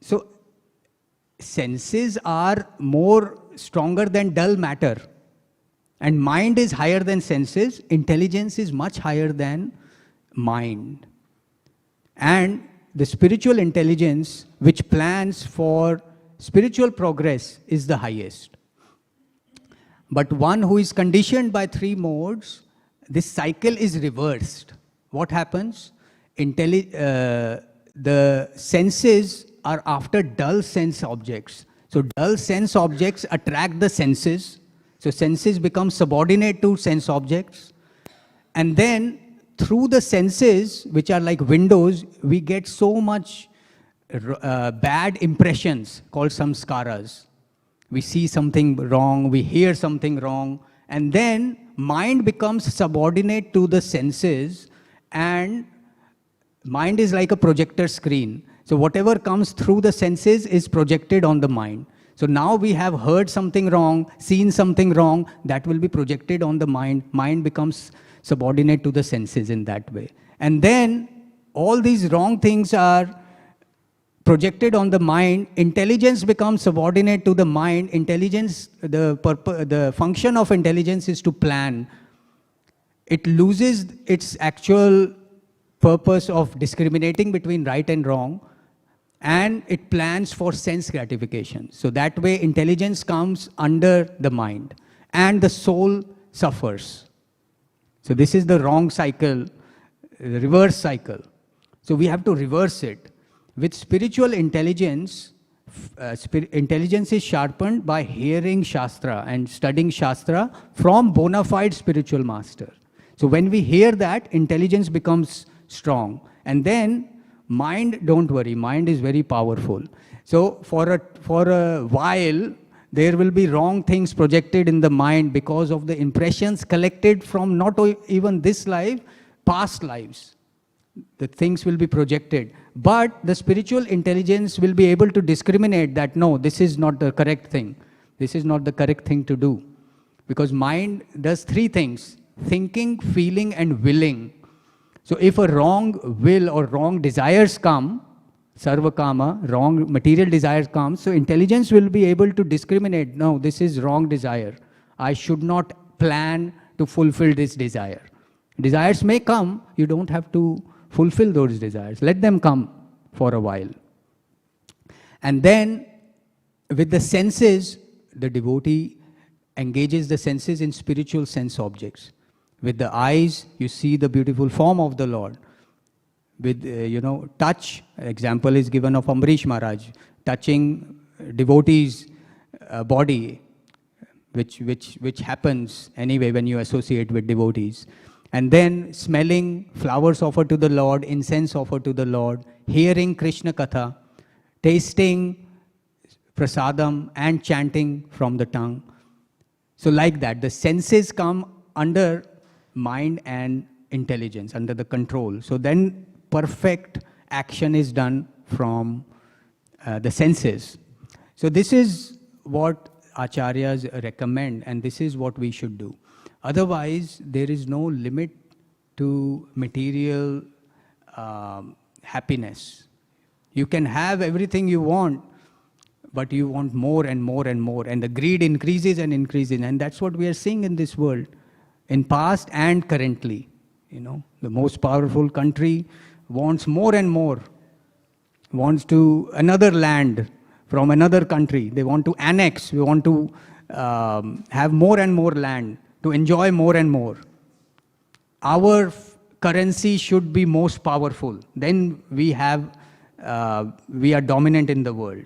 So senses are more stronger than dull matter, and mind is higher than senses. Intelligence is much higher than mind. And the spiritual intelligence, which plans for spiritual progress, is the highest. But one who is conditioned by 3 modes, this cycle is reversed. What happens? The senses are after dull sense objects. So dull sense objects attract the senses. So senses become subordinate to sense objects. And then through the senses, which are like windows, we get so much bad impressions called samskaras. We see something wrong, we hear something wrong, and then mind becomes subordinate to the senses, and mind is like a projector screen. So whatever comes through the senses is projected on the mind. So now we have heard something wrong, seen something wrong, that will be projected on the mind. Mind becomes subordinate to the senses in that way. And then all these wrong things are projected on the mind. Intelligence becomes subordinate to the mind. Intelligence, the function of intelligence is to plan. It loses its actual purpose of discriminating between right and wrong, and it plans for sense gratification. So that way intelligence comes under the mind, and the soul suffers. So this is the wrong cycle, the reverse cycle. So we have to reverse it. With spiritual intelligence, intelligence is sharpened by hearing Shastra and studying Shastra from bona fide spiritual master. So when we hear that, intelligence becomes strong. And then mind, don't worry, mind is very powerful. So for a while, there will be wrong things projected in the mind because of the impressions collected from not even this life, past lives. The things will be projected. But the spiritual intelligence will be able to discriminate that, no, this is not the correct thing. This is not the correct thing to do. Because mind does 3 things: thinking, feeling, and willing. So if a wrong will or wrong desires come, sarva kama, wrong material desires come, so intelligence will be able to discriminate, no, this is wrong desire. I should not plan to fulfill this desire. Desires may come, you don't have to fulfill those desires. Let them come for a while. And then with the senses, the devotee engages the senses in spiritual sense objects. With the eyes, you see the beautiful form of the Lord. With, touch, example is given of Amrish Maharaj, touching devotee's body, which happens anyway when you associate with devotees. And then smelling flowers offered to the Lord, incense offered to the Lord, hearing Krishna Katha, tasting prasadam and chanting from the tongue. So like that, the senses come under mind and intelligence, under the control. So then perfect action is done from the senses. So this is what acharyas recommend, and this is what we should do. Otherwise, there is no limit to material happiness. You can have everything you want, but you want more and more and more, and the greed increases and increases, and that's what we are seeing in this world, in past and currently. You know, the most powerful country wants more and more, wants to another land from another country. They want to annex, we want to have more and more land, to enjoy more and more. Our currency should be most powerful. Then we are dominant in the world.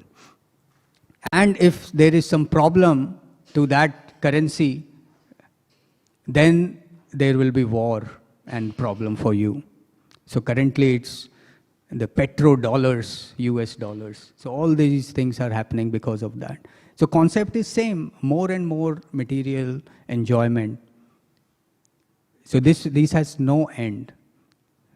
And if there is some problem to that currency, then there will be war and problem for you. So currently it's the petrodollars, US dollars. So all these things are happening because of that. So concept is same, more and more material enjoyment. So this has no end.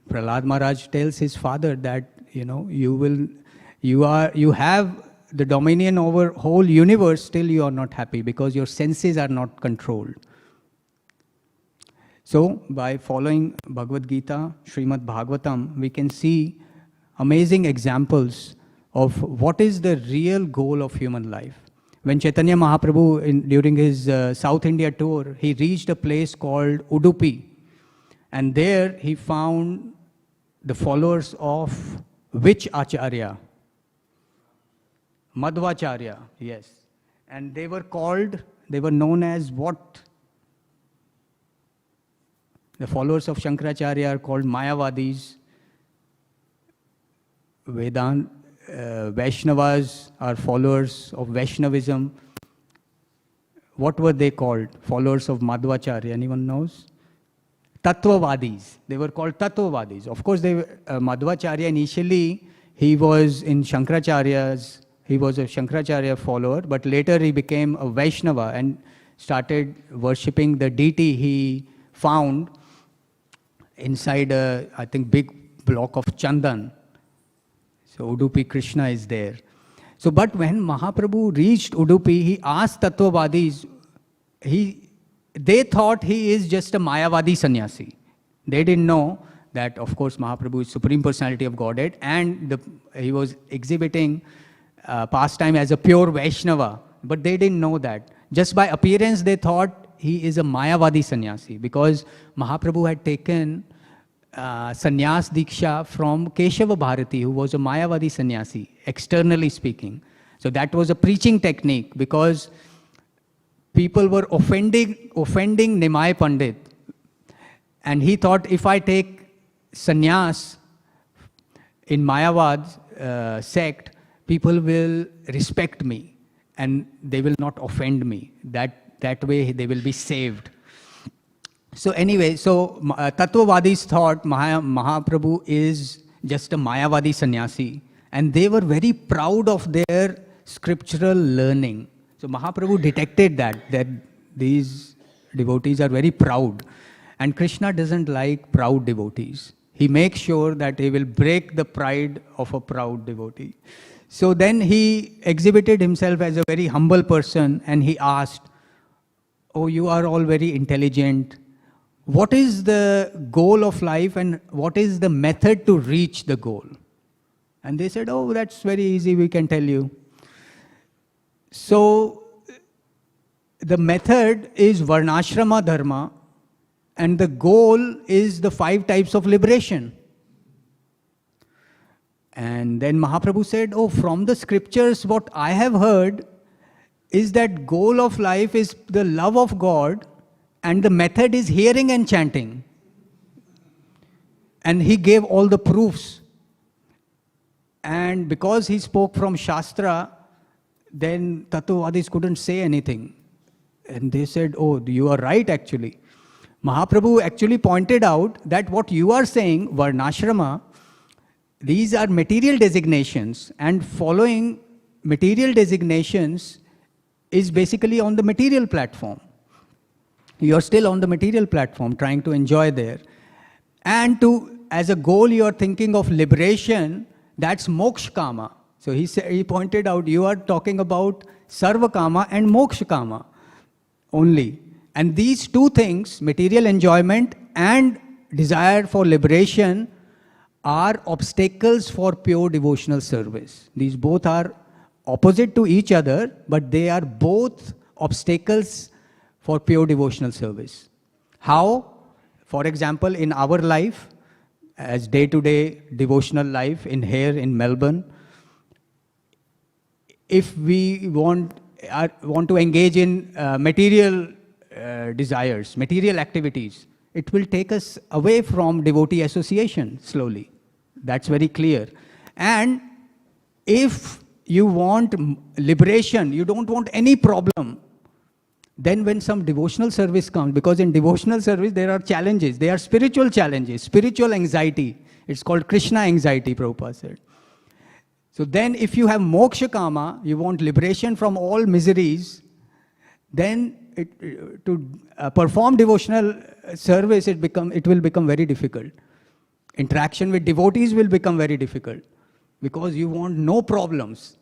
Prahlad Maharaj tells his father that, you know, you have the dominion over whole universe, still you are not happy because your senses are not controlled. So by following Bhagavad Gita, Śrīmad Bhāgavatam, we can see amazing examples of what is the real goal of human life. When Chaitanya Mahaprabhu, during his South India tour, he reached a place called Udupi. And there he found the followers of which Acharya? Madhvacharya, yes. And they were known as what? The followers of Shankaracharya are called Mayavadis. Vaishnavas are followers of Vaishnavism. What were they called? Followers of Madhvacharya, anyone knows? Tattvavadis. They were called Tattvavadis. Of course, Madhvacharya initially, he was a Shankaracharya follower, but later he became a Vaishnava and started worshipping the deity he found inside a, I think, big block of Chandan. So Udupi Krishna is there. So, but when Mahaprabhu reached Udupi, he asked Tattvavadis, they thought he is just a Mayavadi sannyasi. They didn't know that, of course, Mahaprabhu is Supreme Personality of Godhead, and he was exhibiting pastime as a pure Vaishnava. But they didn't know that. Just by appearance, they thought he is a Mayavadi sannyasi, because Mahaprabhu had taken sannyas diksha from Keshava Bharati, who was a Mayavadi sannyasi, externally speaking. So that was a preaching technique, because people were offending Nimai Pandit. And he thought, if I take sannyas in Mayavad sect, people will respect me and they will not offend me. That way they will be saved. So anyway, Tattvavadis thought Mahaprabhu is just a Mayavadi sannyasi, and they were very proud of their scriptural learning. So Mahaprabhu detected that these devotees are very proud, and Krishna doesn't like proud devotees. He makes sure that he will break the pride of a proud devotee. So then he exhibited himself as a very humble person, and he asked, "Oh, you are all very intelligent. What is the goal of life and what is the method to reach the goal?" And they said, "Oh, that's very easy, we can tell you." So the method is Varnashrama Dharma, and the goal is the 5 types of liberation. And then Mahaprabhu said, "Oh, from the scriptures, what I have heard is that goal of life is the love of God, and the method is hearing and chanting." And he gave all the proofs. And because he spoke from Shastra, then Tattvavadis couldn't say anything. And they said, "Oh, you are right actually." Mahaprabhu actually pointed out that what you are saying, Varnashrama, these are material designations, and following material designations is basically on the material platform. You are still on the material platform trying to enjoy there. And as a goal you are thinking of liberation, that's moksha kama. So he pointed out, you are talking about sarva kama and moksha kama only. And these two things, material enjoyment and desire for liberation, are obstacles for pure devotional service. These both are opposite to each other, but they are both obstacles for pure devotional service. How? For example, in our life, as day-to-day devotional life here in Melbourne, if we want to engage in material desires, material activities, it will take us away from devotee association slowly. That's very clear. And if you want liberation, you don't want any problem, then when some devotional service comes, because in devotional service there are challenges, they are spiritual challenges, spiritual anxiety. It's called Krishna anxiety, Prabhupada said. So then if you have moksha kama, you want liberation from all miseries, then to perform devotional service, it will become very difficult. Interaction with devotees will become very difficult because you want no problems.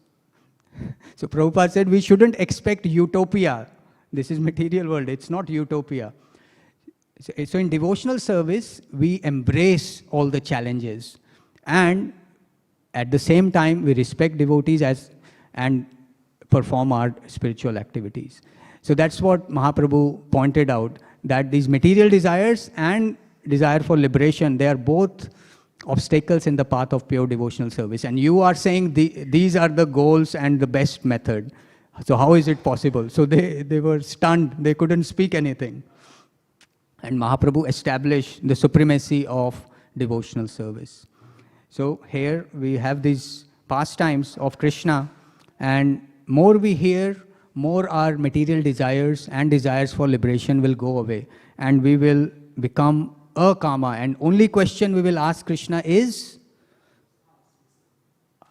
So Prabhupada said we shouldn't expect utopia. This is material world, it's not utopia. So in devotional service, we embrace all the challenges, and at the same time we respect devotees and perform our spiritual activities. So that's what Mahaprabhu pointed out, that these material desires and desire for liberation, they are both obstacles in the path of pure devotional service. And you are saying these are the goals and the best method. So how is it possible? So they were stunned, they couldn't speak anything. And Mahaprabhu established the supremacy of devotional service. So here we have these pastimes of Krishna, and more we hear, more our material desires and desires for liberation will go away, and we will become akama. And only question we will ask Krishna is,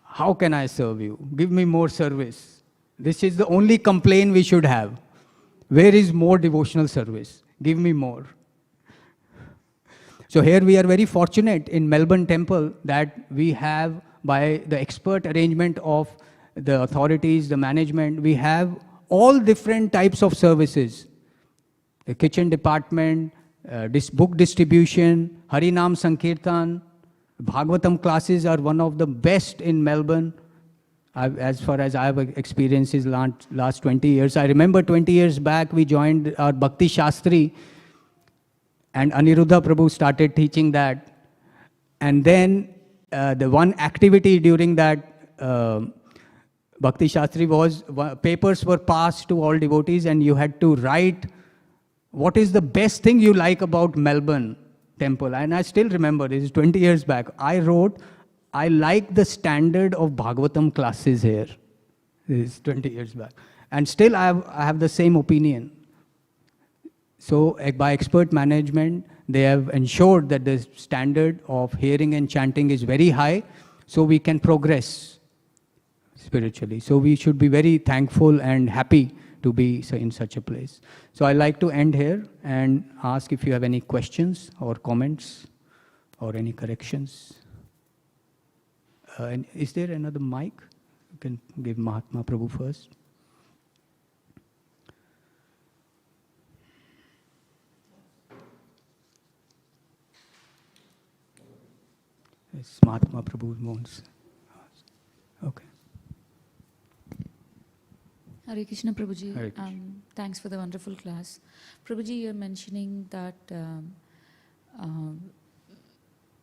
how can I serve you? Give me more service. This is the only complaint we should have. Where is more devotional service? Give me more. So here we are very fortunate in Melbourne temple that we have, by the expert arrangement of the authorities, the management, we have all different types of services. The kitchen department, book distribution, Harinam Sankirtan, Bhagavatam classes are one of the best in Melbourne. As far as I have experienced is last 20 years. I remember 20 years back we joined our Bhakti Shastri, and Aniruddha Prabhu started teaching that. And then the one activity during that Bhakti Shastri was, papers were passed to all devotees and you had to write what is the best thing you like about Melbourne temple. And I still remember, this is 20 years back, I wrote, I like the standard of Bhagavatam classes here. This is 20 years back. And still I have the same opinion. So by expert management, they have ensured that the standard of hearing and chanting is very high, so we can progress spiritually. So we should be very thankful and happy to be in such a place. So I like to end here and ask if you have any questions or comments or any corrections. And is there another mic? You can give Mahatma Prabhu first. Yes, Mahatma Prabhu wants. Okay. Hare Krishna, Prabhuji. Hare Krishna. Thanks for the wonderful class. Prabhuji, you're mentioning that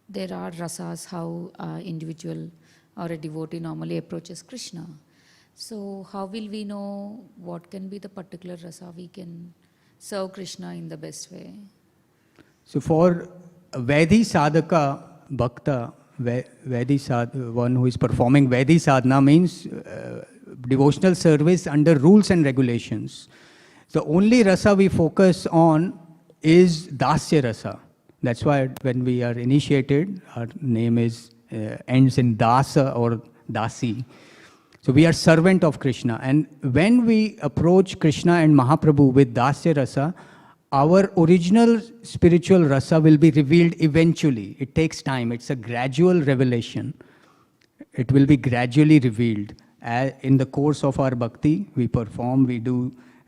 there are rasas, how individual or a devotee normally approaches Krishna. So how will we know what can be the particular rasa we can serve Krishna in the best way? So for a Vaidhi Sadhaka Bhakta, one who is performing Vaidhi Sadhana means devotional service under rules and regulations. The only rasa we focus on is Dasya rasa. That's why when we are initiated, our name is ends in Dasa or Dasi. So we are servant of Krishna. And when we approach Krishna and Mahaprabhu with Dasya rasa, our original spiritual rasa will be revealed eventually. It takes time. It's a gradual revelation. It will be gradually revealed. In the course of our bhakti, we perform, we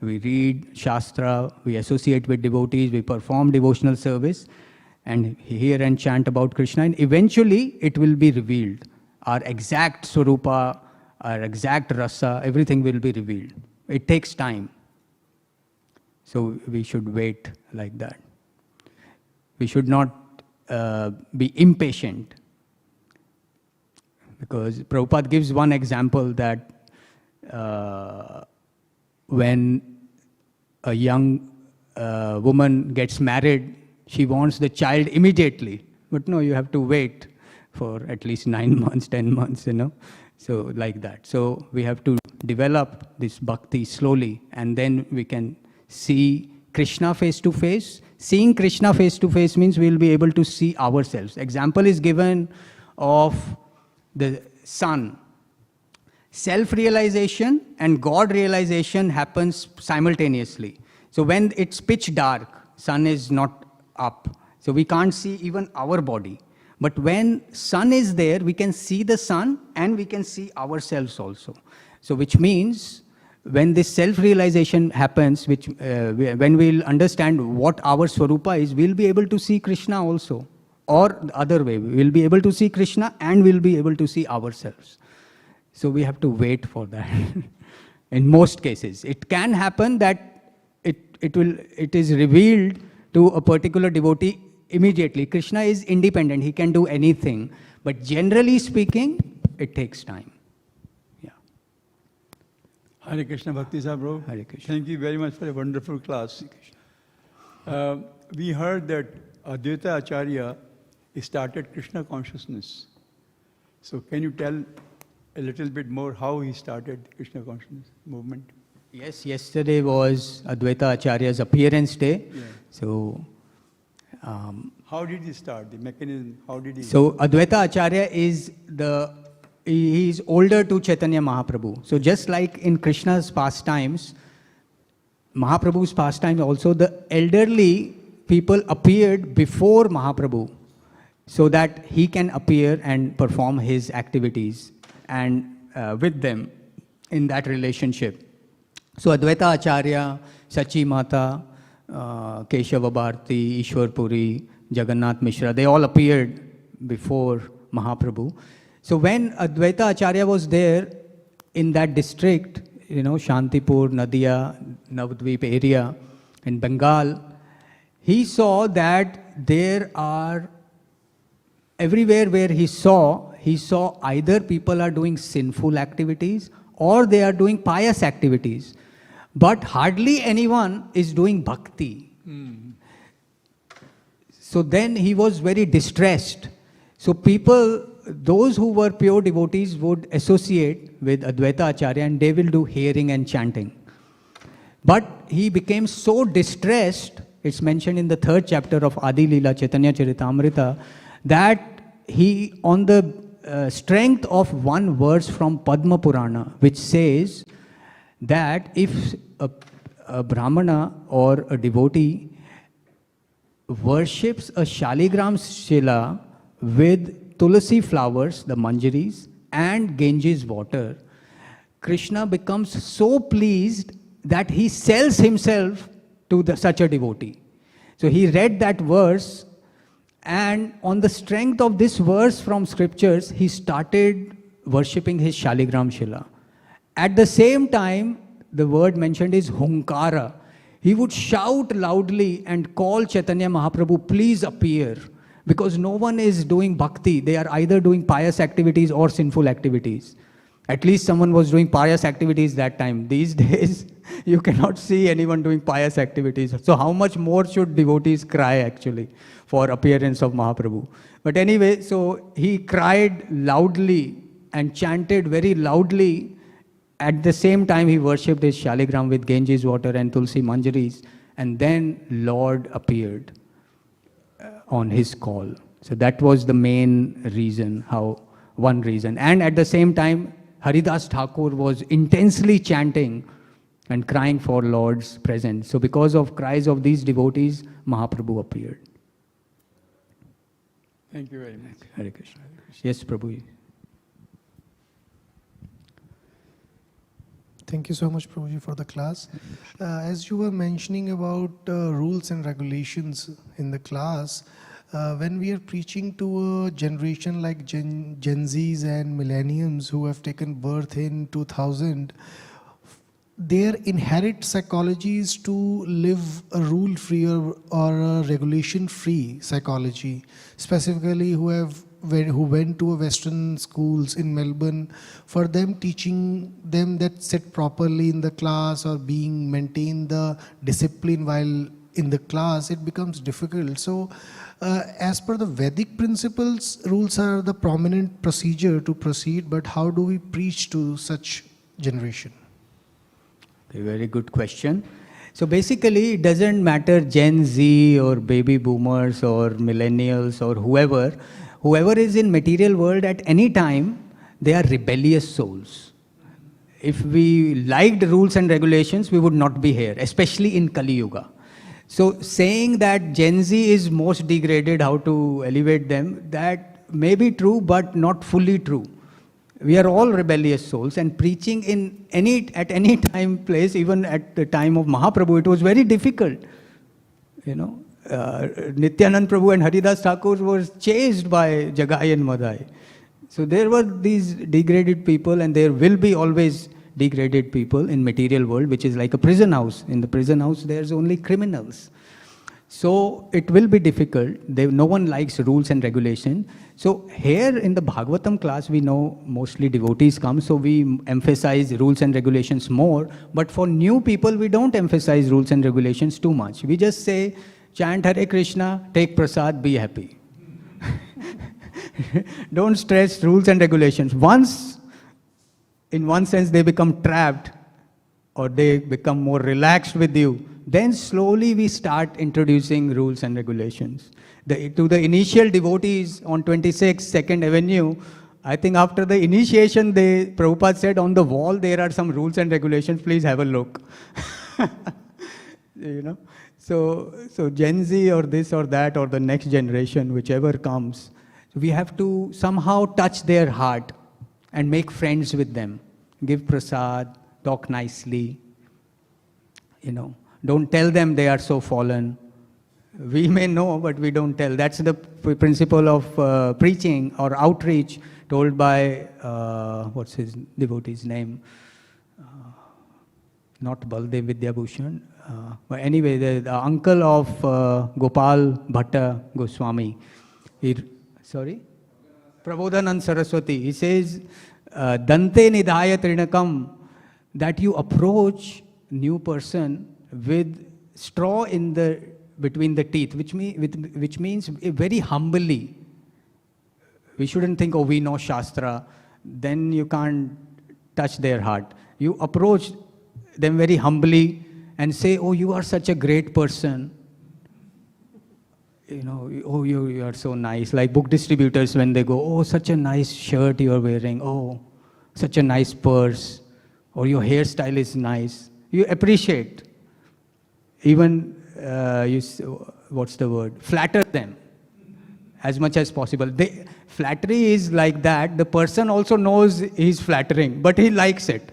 read Shastra, we associate with devotees, we perform devotional service, and hear and chant about Krishna, and eventually it will be revealed. Our exact Swarupa, our exact rasa, everything will be revealed. It takes time. So we should wait like that. We should not be impatient. Because Prabhupada gives one example that when a young woman gets married, she wants the child immediately. But no, you have to wait for at least 9 months, 10 months, So like that. So we have to develop this bhakti slowly, and then we can see Krishna face to face. Seeing Krishna face to face means we will be able to see ourselves. Example is given of the sun. Self-realization and God realization happens simultaneously. So when it's pitch dark, sun is not up, so we can't see even our body. But when sun is there, we can see the sun and we can see ourselves also. So which means when this self-realization happens, when we'll understand what our Swarupa is, we'll be able to see Krishna also. Or the other way, we'll be able to see Krishna and we'll be able to see ourselves. So we have to wait for that. In most cases, it can happen that it is revealed to a particular devotee immediately. Krishna is independent, he can do anything. But generally speaking, it takes time. Yeah. Hare Krishna Bhakti Sabro. Hare Krishna. Thank you very much for a wonderful class. We heard that Advaita Acharya started Krishna consciousness. So can you tell a little bit more how he started Krishna consciousness movement? Yes, yesterday was Advaita Acharya's appearance day. Yeah. So, how did he start? The mechanism, how did he? So Advaita Acharya is he is older to Chaitanya Mahaprabhu. So just like in Krishna's pastimes, Mahaprabhu's pastime also, the elderly people appeared before Mahaprabhu so that he can appear and perform his activities and with them in that relationship. So Advaita Acharya, Sachi Mata, Keshava Bharti, Ishwar Puri, Jagannath Mishra, they all appeared before Mahaprabhu. So when Advaita Acharya was there in that district, Shantipur, Nadia, Navadvip area in Bengal, he saw that there are, everywhere where he saw either people are doing sinful activities or they are doing pious activities. But hardly anyone is doing bhakti. So then he was very distressed. So people, those who were pure devotees would associate with Advaita Acharya and they will do hearing and chanting. But he became so distressed, it's mentioned in the 3rd chapter of Adi Leela Chaitanya Charitamrita, that he, on the strength of one verse from Padma Purana, which says that if a Brahmana or a devotee worships a Shaligram Shila with Tulasi flowers, the manjaris, and Ganges water, Krishna becomes so pleased that he sells himself to such a devotee. So he read that verse, and on the strength of this verse from scriptures, he started worshipping his Shaligram Shila. At the same time, the word mentioned is Hunkara. He would shout loudly and call Chaitanya Mahaprabhu, please appear. Because no one is doing bhakti. They are either doing pious activities or sinful activities. At least someone was doing pious activities that time. These days, you cannot see anyone doing pious activities. So how much more should devotees cry actually for appearance of Mahaprabhu? But anyway, so he cried loudly and chanted very loudly. At the same time, he worshipped his Shaligram with Ganges water and Tulsi manjaris. And then Lord appeared on his call. So that was the main reason, one reason. And at the same time, Haridas Thakur was intensely chanting and crying for Lord's presence. So because of cries of these devotees, Mahaprabhu appeared. Thank you very much. Hare Krishna. Yes, Prabhu. Thank you so much, Prabhuji, for the class. As you were mentioning about rules and regulations in the class, when we are preaching to a generation like Gen Zs and millenniums who have taken birth in 2000, their inherent psychology is to live a rule-free or a regulation-free psychology. Specifically, who went to a Western schools in Melbourne, for them teaching them that sit properly in the class or maintain the discipline while in the class, it becomes difficult. So, as per the Vedic principles, rules are the prominent procedure to proceed. But how do we preach to such generation? A very good question. So basically, it doesn't matter Gen Z or baby boomers or millennials or whoever is in material world at any time, they are rebellious souls. If we liked rules and regulations, we would not be here, especially in Kali Yuga. So saying that Gen Z is most degraded, how to elevate them, that may be true, but not fully true. We are all rebellious souls, and preaching at any time, place, even at the time of Mahaprabhu, it was very difficult. Nityanand Prabhu and Haridas Thakur were chased by Jagai and Madai. So there were these degraded people, and there will be always degraded people in material world, which is like a prison house. In the prison house, there's only criminals. So it will be difficult. No one likes rules and regulation. So here in the Bhagavatam class, we know mostly devotees come, so we emphasize rules and regulations more. But for new people, we don't emphasize rules and regulations too much. We just say, chant Hare Krishna, take prasad, be happy. Don't stress rules and regulations. Once, in one sense, they become trapped or they become more relaxed with you, then slowly we start introducing rules and regulations. To the initial devotees on 26 2nd Avenue, I think after the initiation, Prabhupada said on the wall there are some rules and regulations, please have a look. So Gen Z or this or that or the next generation, whichever comes, we have to somehow touch their heart and make friends with them. Give prasad, talk nicely, Don't tell them they are so fallen. We may know, but we don't tell. That's the principle of preaching or outreach told by, what's his devotee's name? Not Baldev Vidyabhushan. But anyway, the uncle of Gopal Bhatta Goswami. Prabodhanand Saraswati. He says, Dante Nidhaya Trinakam, that you approach new person with straw between the teeth, which means very humbly. We shouldn't think, oh, we know Shastra, then you can't touch their heart. You approach them very humbly and say, oh, you are such a great person. Oh, you are so nice. Like book distributors, when they go, oh, such a nice shirt you are wearing. Oh, such a nice purse. Or your hairstyle is nice. You appreciate. Even, flatter them as much as possible. Flattery is like that. The person also knows he's flattering, but he likes it.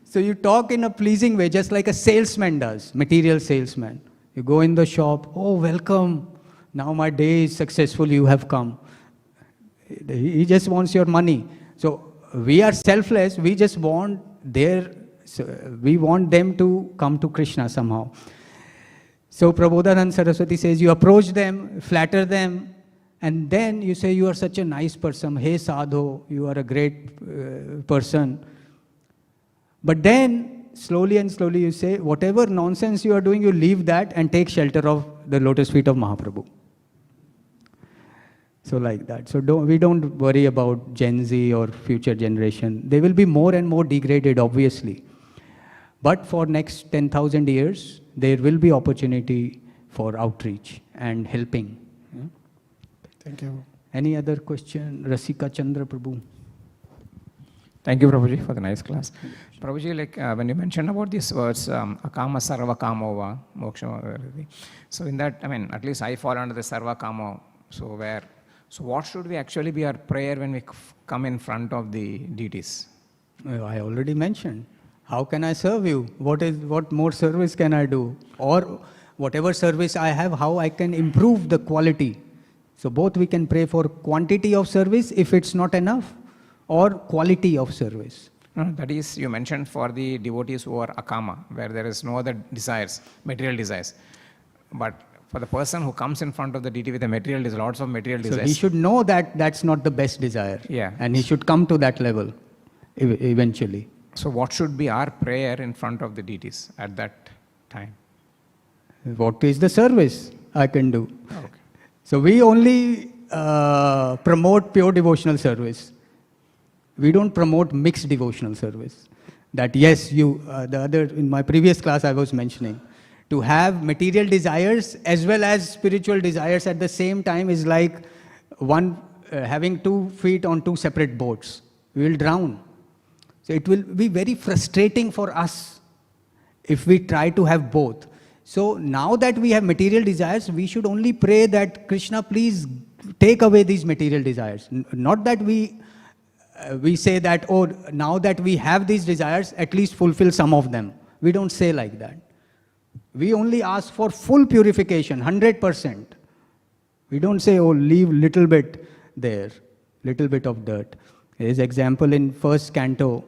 So you talk in a pleasing way, just like a salesman does, material salesman. You go in the shop, oh, welcome. Now my day is successful, you have come. He just wants your money. So we are selfless, we just want we want them to come to Krishna somehow. So Prabodhanand Saraswati says, you approach them, flatter them, and then you say, you are such a nice person. Hey sadhu, you are a great person. But then, slowly and slowly you say, whatever nonsense you are doing, you leave that and take shelter of the lotus feet of Mahaprabhu. So like that. So we don't worry about Gen Z or future generation. They will be more and more degraded, obviously. But for next 10,000 years, there will be opportunity for outreach and helping. Yeah? Thank you. Any other question? Rasika Chandra Prabhu. Thank you, Prabhuji, for the nice class. Prabhuji, like when you mentioned about these words, akama sarva kamova, moksha, so in that, I mean, at least I fall under the sarva kamo. So what should we actually be our prayer when we come in front of the deities? I already mentioned. How can I serve you? What more service can I do? Or whatever service I have, how I can improve the quality. So both we can pray for quantity of service if it's not enough, or quality of service. No, that is, you mentioned for the devotees who are akama, where there is no other desires, material desires. But for the person who comes in front of the deity with a material desire, lots of material desires. So he should know that that's not the best desire. Yeah. And he should come to that level eventually. So what should be our prayer in front of the deities at that time? What is the service I can do? Okay. So we only promote pure devotional service. We don't promote mixed devotional service. That yes, in my previous class I was mentioning, to have material desires as well as spiritual desires at the same time is like having 2 feet on 2 separate boats. We will drown. So it will be very frustrating for us if we try to have both. So now that we have material desires, we should only pray that Krishna, please take away these material desires. Not that we say that, oh, now that we have these desires, at least fulfill some of them. We don't say like that. We only ask for full purification, 100%. We don't say, oh, leave little bit there, little bit of dirt. There is example in first canto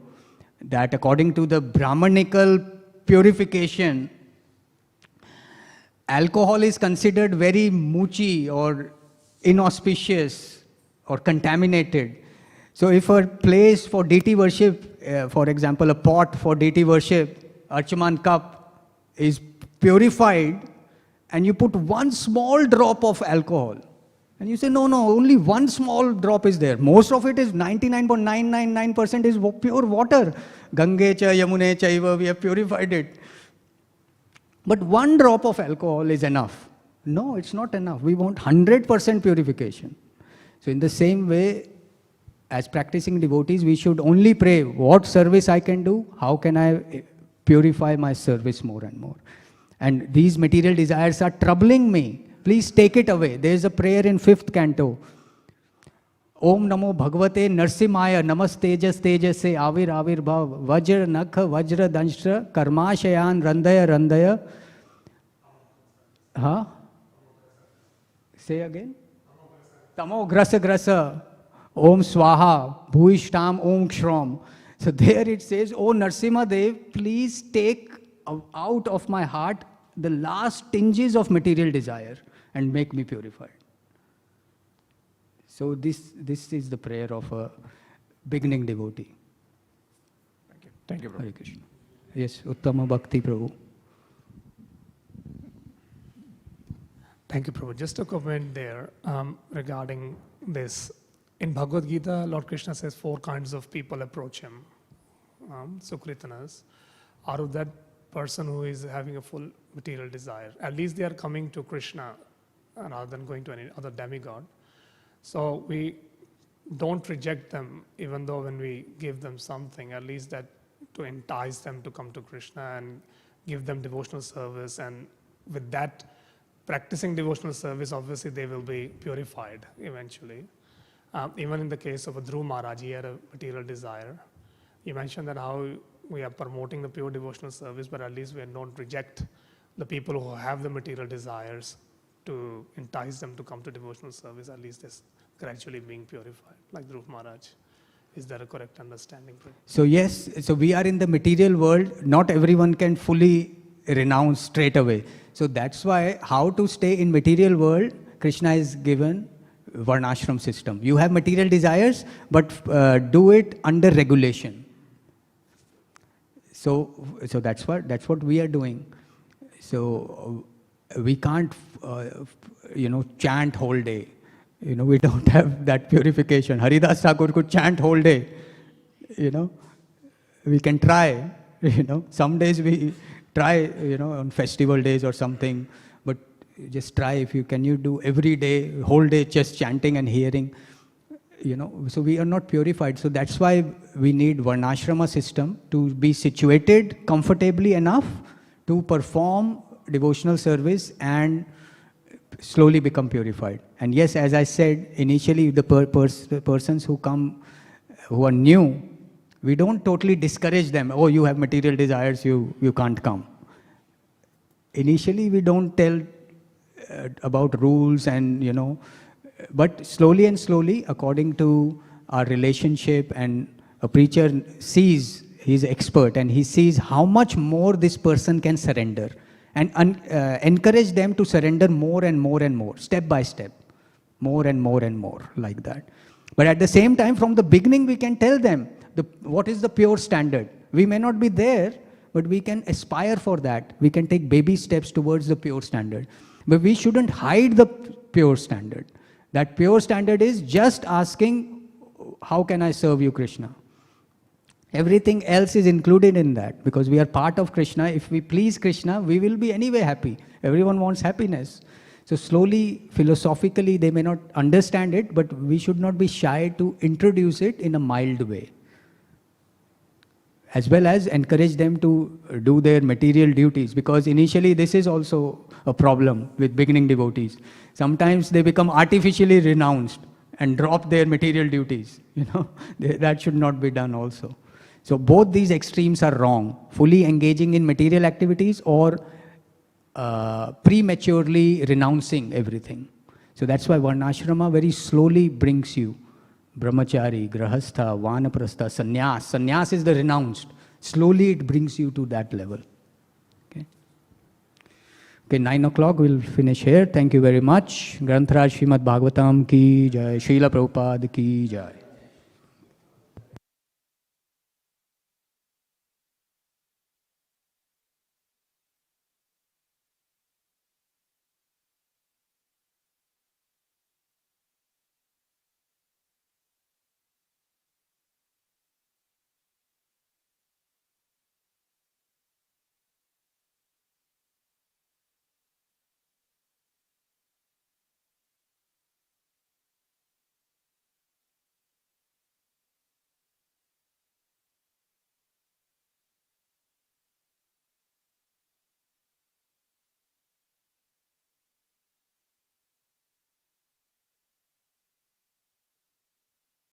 that according to the Brahmanical purification, alcohol is considered very muchi or inauspicious or contaminated. So if a place for deity worship, for example, a pot for deity worship, Archaman cup is purified, and you put 1 small drop of alcohol, and you say, no, only 1 small drop is there. Most of it is 99.999% is pure water. Gange cha Yamune chaiva, we have purified it. But 1 drop of alcohol is enough. No, it's not enough. We want 100% purification. So in the same way, as practicing devotees, we should only pray, what service I can do, how can I purify my service more and more. And these material desires are troubling me. Please take it away. There is a prayer in 5th canto. Om Namo Bhagavate Narsimhaya Namastejas Tejase Avir Avir Bhav Vajra Nakha Vajra Danshra Karmashayan Randaya Randaya. Say again. Tamo Grasa Grasa Om Swaha Bhuishtam Om Kshram. So there it says, oh Narsimha Dev, please take out of my heart the last tinges of material desire and make me purified. So this is the prayer of a beginning devotee. Thank you. Thank you, Prabhu. Hare Krishna. Yes, Uttama Bhakti Prabhu. Thank you, Prabhu. Just a comment there regarding this. In Bhagavad Gita, Lord Krishna says 4 kinds of people approach him. Sukritanas. Out of that person who is having a full material desire, at least they are coming to Krishna rather than going to any other demigod. So we don't reject them, even though when we give them something, at least that to entice them to come to Krishna and give them devotional service. And with that, practicing devotional service, obviously they will be purified eventually. Even in the case of a Dhruv Maharaj, he had a material desire. You mentioned that how we are promoting the pure devotional service, but at least we don't reject the people who have the material desires to entice them to come to devotional service. At least they're gradually being purified, like Dhruv Maharaj. Is that a correct understanding? So yes, so we are in the material world. Not everyone can fully renounce straight away. So that's why how to stay in material world, Krishna is given Varnashram system. You have material desires, but do it under regulation. So that's what we are doing. So we can't, chant whole day. We don't have that purification. Haridas Thakur could chant whole day. We can try. Some days we try. On festival days or something. But just try if you can. You do every day, whole day, just chanting and hearing. so we are not purified. So that's why we need varnashrama system to be situated comfortably enough to perform devotional service and slowly become purified. And yes, as I said, initially the persons who come, who are new, we don't totally discourage them. Oh, you have material desires, you can't come. Initially, we don't tell about rules and, but slowly and slowly, according to our relationship, and a preacher sees, he's expert, and he sees how much more this person can surrender, and encourage them to surrender more and more and more, step by step, more and more and more, like that. But at the same time, from the beginning, we can tell them what is the pure standard. We may not be there, but we can aspire for that. We can take baby steps towards the pure standard. But we shouldn't hide the pure standard. That pure standard is just asking, how can I serve you, Krishna? Everything else is included in that, because we are part of Krishna. If we please Krishna, we will be anyway happy. Everyone wants happiness. So slowly, philosophically, they may not understand it, but we should not be shy to introduce it in a mild way, as well as encourage them to do their material duties, because initially this is also a problem with beginning devotees. Sometimes they become artificially renounced and drop their material duties. That should not be done also. So both these extremes are wrong. Fully engaging in material activities or prematurely renouncing everything. So that's why Varnashrama very slowly brings you brahmachari, grahastha, vanaprastha, sannyas. Sannyas is the renounced. Slowly it brings you to that level. Okay, 9 o'clock, we'll finish here. Thank you very much. Granth Raj Śrīmad Bhāgavatam ki jai. Srila Prabhupada ki jai.